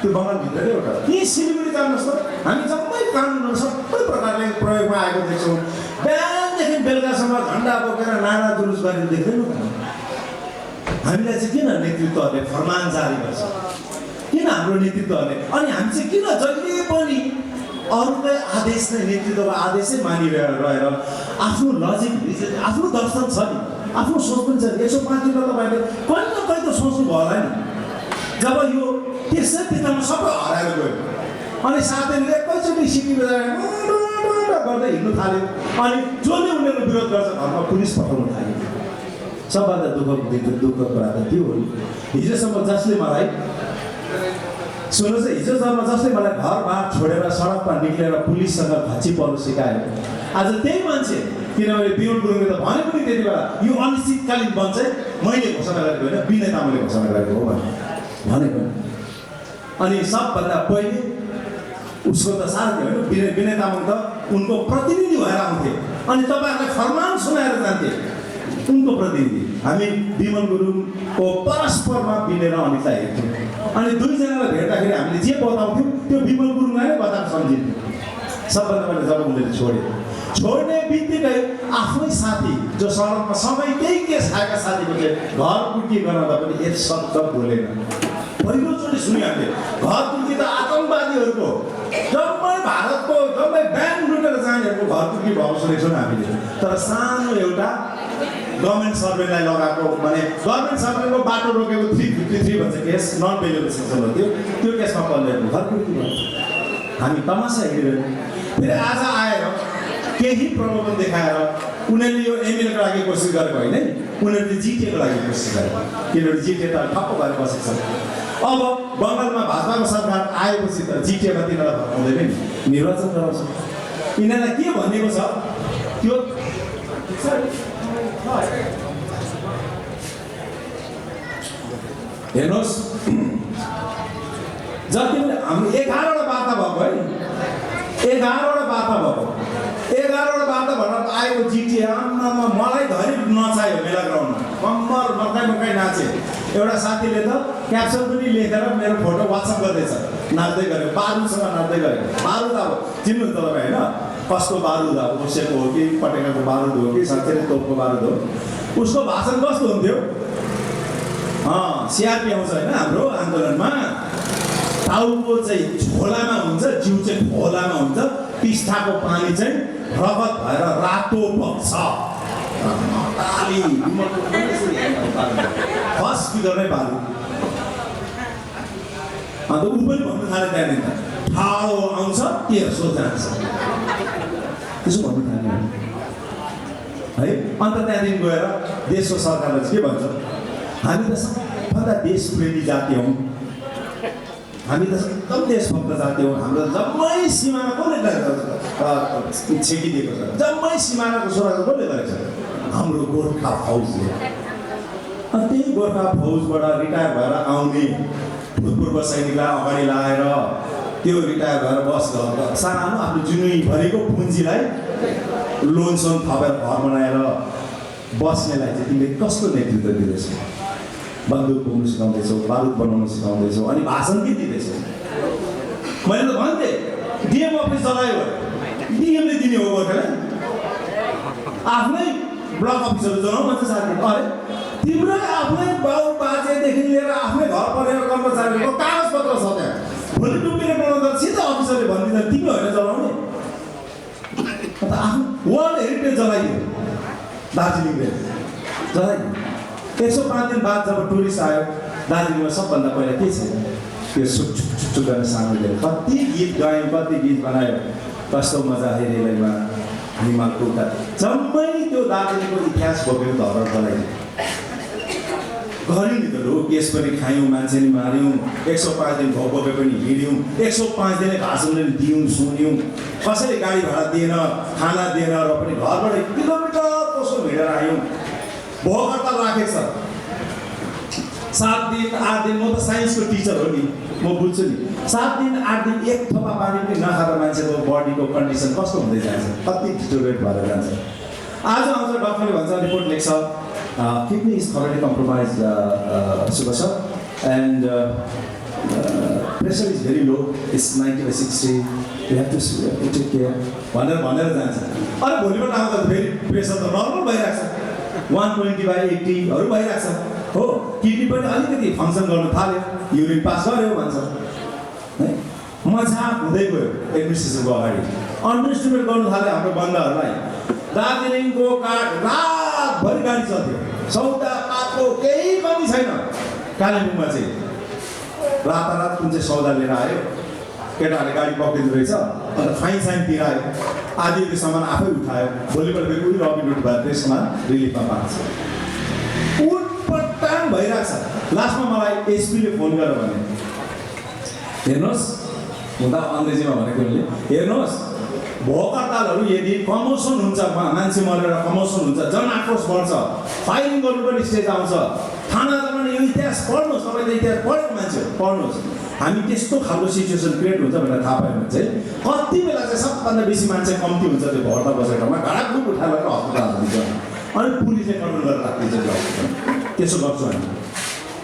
त्यो बङ्गालभित्रकै एउटा। यी सिलगढी जानुहोस् न, हामी जम्मै कानुनहरू सबै प्रकारले प्रयोगमा आएको देख्छौँ। बिहानदेखि बेलुकासम्म झन्डा बोकेर नारा जुलुस गरेर देख्दैनौँ। हामीलाई चाहिँ किन नेतृत्वहरूले फरमान जारी गर्छ, किन हाम्रो नेतृत्वहरूले, अनि हामी चाहिँ किन जहिले पनि अरूकै आदेश नै, नेतृत्वको आदेशै मानिरहेर आफ्नो लजिक, आफ्नो दर्शन छ नि, आफ्नो सोच पनि छ। 105 दिन तपाईँले कहीँ न कहीँ त सोच्नुभयो होला नि, जब यो त्यसै बित्थामा सबै हराएर गयो अनि साथीहरूले एकैचोटि सिटी बजाएर गर्दै हिँड्नु थाल्यो, अनि जसले उनीहरू विरोध गर्छ घरमा पुलिस पठाउनु थाल्यो। सबभन्दा दुःखको कुरा त त्यो हो नि। हिजोसम्म जसले मलाई सुन्नुहोस् है, हिजोसम्म जसले मलाई घरबार छोडेर सडकमा निक्लेर पुलिससँग घच्ची पर्नु सिकायो, आज त्यही मान्छे, किनभने बिउन गुरुङले त भनेको नि त्यति बेला यो अनिश्चितकालीन बन्द चाहिँ मैले घोषणा गरेको होइन, विनय तामाङले घोषणा गरेको हो भनेको। अनि सबभन्दा पहिले उसको त साथी होइन, विनय तामाङ त उनको प्रतिनिधि भएर आउँथे अनि तपाईँहरूलाई फरमान सुनाएर जान्थे उनको प्रतिनिधि। हामी विमल गुरुङको परस्परमा मिलेर अनितलाई हेर्थ्यौँ, अनि दुईजनालाई भेट्दाखेरि हामीले जे बताउँथ्यौँ त्यो विमल गुरुङलाई नै बताएको सम्झिन्थ्यौँ। सबभन्दा पहिले जब उनीहरूले छोड्ने बित्तिकै आफ्नै साथी जो सडकमा सबै त्यही केस खाएका साथीको चाहिँ घर कुर्की गराउँदा पनि एक शब्द बोलेन। पहिलोचोटि सुन्यो हामीले घर कुर्की त आतङ्कवादीहरूको, जम्मै भारतको जम्मै ब्याङ्क लुटेर जानेहरूको घर कुर्की भएको सुनेको छौँ हामीले। तर सानो एउटा गभर्मेन्ट सर्भेलाई लगाएको, भने गभर्मेन्ट सर्भेको बाटो रोकेको 353 भन्छ केस, नन पेलेबल सेक्सन हो त्यो केसमा पर्दैन घर कुर्की भयो। हामी तमासा हेरिरहेको, फेरि आज आएर केही प्रलोभन देखाएर उनीहरूले यो एमएलएको लागि कोसिस गरेको होइन, उनीहरूले जिटिएको लागि कोसिस गरेको, किनभने जिटिए त ठप्प भएर बसेको छ। अब बङ्गालमा भाजपाको सरकार आएपछि त जिटिएमा तिनीहरूलाई भत्काउँदैन नि, निर्वाचन गराउँछ। यिनीहरूलाई के भनेको छ त्यो हेर्नुहोस्, जति पनि हाम्रो 11वटा वार्ता भएको है, 11वटा वार्ता भएको, 11वटा वार्ता भनेर आएको जिटिए आम्मामा मलाई धरि नचाह्यो मेला ग्राउन्डमा, कम्मर मर्काइ नाचे। एउटा साथीले त क्याप्सन पनि लेखेर मेरो फोटो वाट्सएप गर्दैछ, नाच्दै गऱ्यो, बारुदसँग नाच्दै गऱ्यो। बारुद अब चिन्नुहुन्छ तपाईँ होइन, कस्तो बारुद, अब ओसेको हो कि पटेकाको बारुद हो कि साँच्चै तोपको बारुद हो। उसको भाषण कस्तो हुन्थ्यो, सिआरपी आउँछ होइन हाम्रो आन्दोलनमा, टाउको चाहिँ झोलामा हुन्छ, जिउ चाहिँ खोलामा हुन्छ, टिस्टाको पानी चाहिँ रगत भएर रातो बग्छ। फर्स्ट स्पिकरमै बारुद। अन्त ऊ पनि भन्नु थाल्यो त्यहाँनिर ठाडो आउँछ तेर्सो जान्छ, त्यसो भन्नु थाल्यो है। अन्त त्यहाँदेखि गएर देशको सरकारले के भन्छ, हामी त सबभन्दा देशप्रेमी जाति हौँ, हामी त एकदम देशभक्त जाति हौँ, हाम्रो जम्मै सिमाना कसले छेकिदिएको छ, जम्मै सिमानाको सुरक्षा कसले गरेको छ, हाम्रो गोर्खा फौजले। अनि त्यही गोर्खा फौजबाट रिटायर भएर आउने भूतपूर्व सैनिकलाई अगाडि लगाएर त्यो रिटायर भएर बस घर सानो आफ्नो जुनैभरिको पुँजीलाई लोनसोन थपेर घर बनाएर बस्नेलाई चाहिँ तिमीले कस्तो नेतृत्व दिँदैछौ, बन्दुक बोक्नु सिकाउँदैछौ, बारुद बनाउनु सिकाउँदैछौ, अनि भाषण के दिँदैछौ। मैले त भन्थेँ डिएम अफिस चलायो डिएमले दिने हो गोर्खालाई, आफ्नै ब्लक अफिसहरू चलाउँ भन्छ साथी। अरे तिम्रै आफ्नै बाउ बाजेदेखि लिएर आफ्नै घर परिवार कर्मचारीको कागजपत्र छ त्यहाँ, भोलि डुब्बिने बनाउँदा सिधै अफिसरले भनिदिन्छ तिमी होइन चलाउने। अन्त आफ्नो वर्ल्ड हेरिटेज जलाइयो दार्जिलिङले, जलाइयो। 105 दिन बाद जब टुरिस्ट आयो दार्जिलिङमा सबभन्दा पहिला के छ त्यो सुक गर्ने सामग्री, कति गीत गायो, कति गीत बनायो, कस्तो मजा हेरेलैमा हिमालको उता जम्मै त्यो दार्जिलिङको इतिहास बोकेको धरोहर जलाइयो। गऱ्यौँ नि त लो, केस पनि खायौँ, मान्छे नि माऱ्यौँ, 105 दिन भोके पनि हिँड्यौँ, 105 दिनै भाषण पनि दियौँ, सुन्यौँ, कसैले गाडी भाडा दिएन, खाना दिएन, र पनि घरबाट किलोमिटर कसो हिँडेर आयौँ। भोक हडताल राखेको छ 7 दिन 8 दिन, म त साइन्सको टिचर हो नि, म बुझ्छु नि। 7 दिन 8 दिन एक थोपा पानी पनि नखाएर मान्छेको बडीको कन्डिसन कस्तो हुँदै जान्छ, कति डिटोरेट भएर जान्छ। आज आउँछ डक्टरले भन्छ रिपोर्ट लेख्छ kidney is thoroughly compromise super sir and pressure is very low it's 90/60 you have to take care भनेर जान्छ। अनि भोलिपल्ट आउँदा फेरि प्रेसर त नर्मल भइरहेको छ 120/80हरू भइरहेको छ हो। किडनी पनि अलिकति फङ्सन गर्न थाल्यो युरिन पास गर्यो भन्छ है। मजाक हुँदै गयो एडमिनिस्ट्रेसनको अगाडि अन्डरस्टिमेट गर्नु थाल्यो हाम्रो बन्दाहरूलाई। दार्जिलिङको रातभरि गाडी चल्थ्यो सौदा पातको केही कमी छैन। कालिम्पोङमा चाहिँ रातारात कुन चाहिँ सौदा लिएर आयो केटाहरूले गाडी पक्रिँदो रहेछ अन्त फाइन साइन तिरायो आधी त्यो सामान आफै उठायो भोलिपल्ट फेरि उही रबिन हुड भएर त्यो सामान रिलिफमा पाएको छ। उटपटाङ भइरहेको छ। लास्टमा मलाई एसपीले फोन गरेर भने हेर्नुहोस् हुँदा अङ्ग्रेजीमा भनेको हेर्नुहोस् भोक हडतालहरू यदि कमोसन हुन्छ मान्छे मरेर कमोसन हुन्छ जनआक्रोश बढ्छ फाइलिङ गर्नु पनि स्टेज आउँछ थाना जान यो इतिहास पढ्नुहोस् तपाईँले इतिहास पढेको मान्छे पढ्नुहोस् हामी त्यस्तो खालको सिचुएसन क्रिएट हुन्छ भनेर थाहा पायो भने चाहिँ कति बेला चाहिँ सबभन्दा बेसी मान्छे कम्ती हुन्छ त्यो भर्ता बसेको ठाउँमा घाँडा उठाएर हस्पिटल हालिदिन्छ अनि पुलिसले कन्ट्रोल गरेर राखिदिन्छ त्यो हस्पिटल। त्यसो गर्छौँ हामी।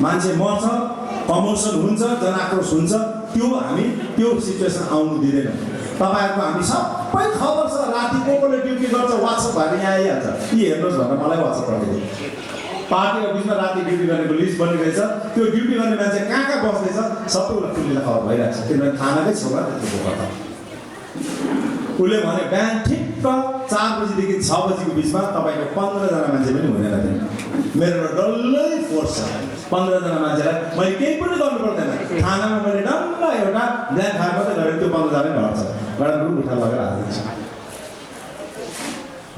मान्छे मर्छ कमोसन हुन्छ जनआक्रोश हुन्छ त्यो हामी त्यो सिचुएसन आउनु दिँदैनौँ। तपाईँहरूको हामी सबै खबर छ राति कोले ड्युटी गर्छ वाट्सएप भएर यहाँ आइहाल्छ यी हेर्नुहोस् भनेर मलाई वाट्सएप पठाइदियो। पार्टी अफिसमा राति ड्युटी गरेको लिस्ट बनिरहेछ त्यो ड्युटी गर्ने मान्छे कहाँ बस्दैछ सबै उसलाई खुल्लीलाई खबर भइरहेको छ किनभने थानाकै छेउमा त्यस्तो गर्दा उसले भने बिहान ठिक्क 4 बजीदेखि 6 बजीको बिचमा तपाईँको 15जना मान्छे पनि हुँदैन थियो। मेरो डल्लै फोर्स छ 15जना मान्छेलाई मैले केही पनि गर्नु पर्दैन थानामा मैले डल्ल एउटा ब्ल्याक फायर मात्रै गरेर त्यो 15जना घट्छ एउटा रुम उठा लगेर हालिदिन्छ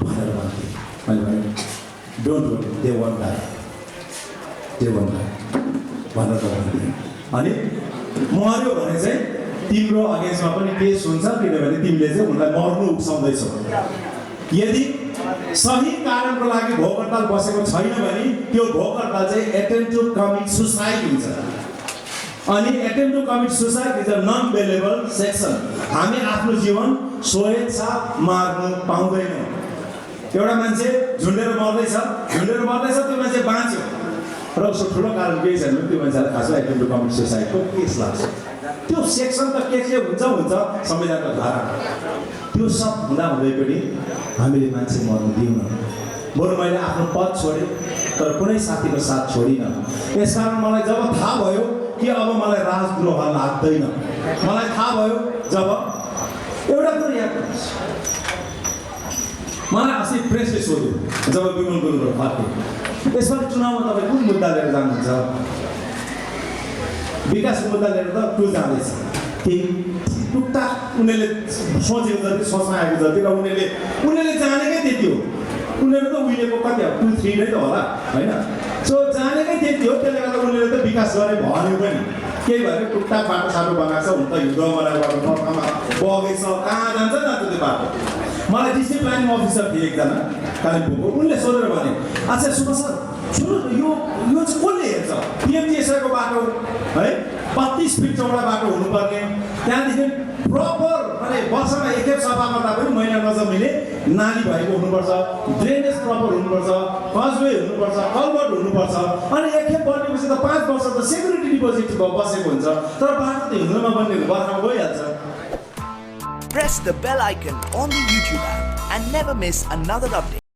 भनेर भन्थे। मैले भने don't worry they won't die भनेर भन्थे। अनि मर्यो भने चाहिँ तिम्रो अगेन्स्टमा पनि केस हुन्छ किनभने तिमीले चाहिँ उनलाई मर्नु उक्साउँदैछौ। यदि सही कारणको लागि भोक हडताल बसेको छैन भने त्यो भोक हडताल चाहिँ एटेम्प्ट टु कमिट सुसाइड हुन्छ। अनि attempt to commit suicide is a non bailable section. हामी आफ्नो जीवन स्वेच्छा मार्नु पाउँदैनौँ। एउटा मान्छे झुन्डेर मर्दैछ त्यो मान्छे बाँच्यो र उसको ठुलो कारण केही छैन भने त्यो मान्छेलाई खासमा एटेम्प्ट टु कमिट सुसाइडको केस लाग्छ। त्यो सेक्सन त के हुन्छ संविधानको धारा त्यो सब हुँदै पनि हामीले मान्छे मर्नु दिउँ। बरु मैले आफ्नो पद छोडेँ तर कुनै साथीको साथ छोडिनँ। यसकारण मलाई जब थाहा भयो कि अब मलाई राजद्रोह लाग्दैन मलाई थाहा भयो जब एउटा कुरो याद गर्नुहोस् मलाई अस्ति प्रेसले सोध्यो जब विमल गुरुङबाट फर्केँ यसपालि चुनावमा तपाईँ कुन मुद्दा लिएर जानुहुन्छ विकासको मुद्दा लिएर त टुल जाँदैछ केही टुकटाक उनीहरूले सोचेको जति सोचमा आएको जति र उनीहरूले जानेकै त्यति हो। उनीहरू त उहिलेको कति हो 2-3 नै त होला होइन। सो जानेकै त्यति हो त्यसले गर्दा उनीहरूले त विकास गरे भन्यो पनि केही भएर टुकटाक बाटो साटो बनाएको छ हुन त हिउँदो बनाएको ठाउँमा बगेछ कहाँ जान्छ त्यो बाटो। मलाई डिस्ट्रिक्ट प्लानिङ अफिसर थिए एकजना कालिम्पोङको उनले सोधेर भने अच्छा सुब्बा सर सुन्नु यो चाहिँ कसले हेर्छ पिएमजिएसआईको बाटो है 32 फिट चौडा बाटो हुनुपर्ने त्यहाँदेखि प्रपर माने वर्षमा एकखेप सफा गर्दा पनि महिना नजमिने नाली भएको हुनुपर्छ ड्रेनेज प्रपर हुनुपर्छ कजवे हुनुपर्छ कल्भर्ट हुनुपर्छ अनि एकखेप बनेपछि त 5 वर्ष त सेक्युरिटी डिपोजिट बसेको हुन्छ तर बाटो त हिउँदोमा बन्ने बर्खामा गइहाल्छ। Press the bell icon on the YouTube app and never miss another update.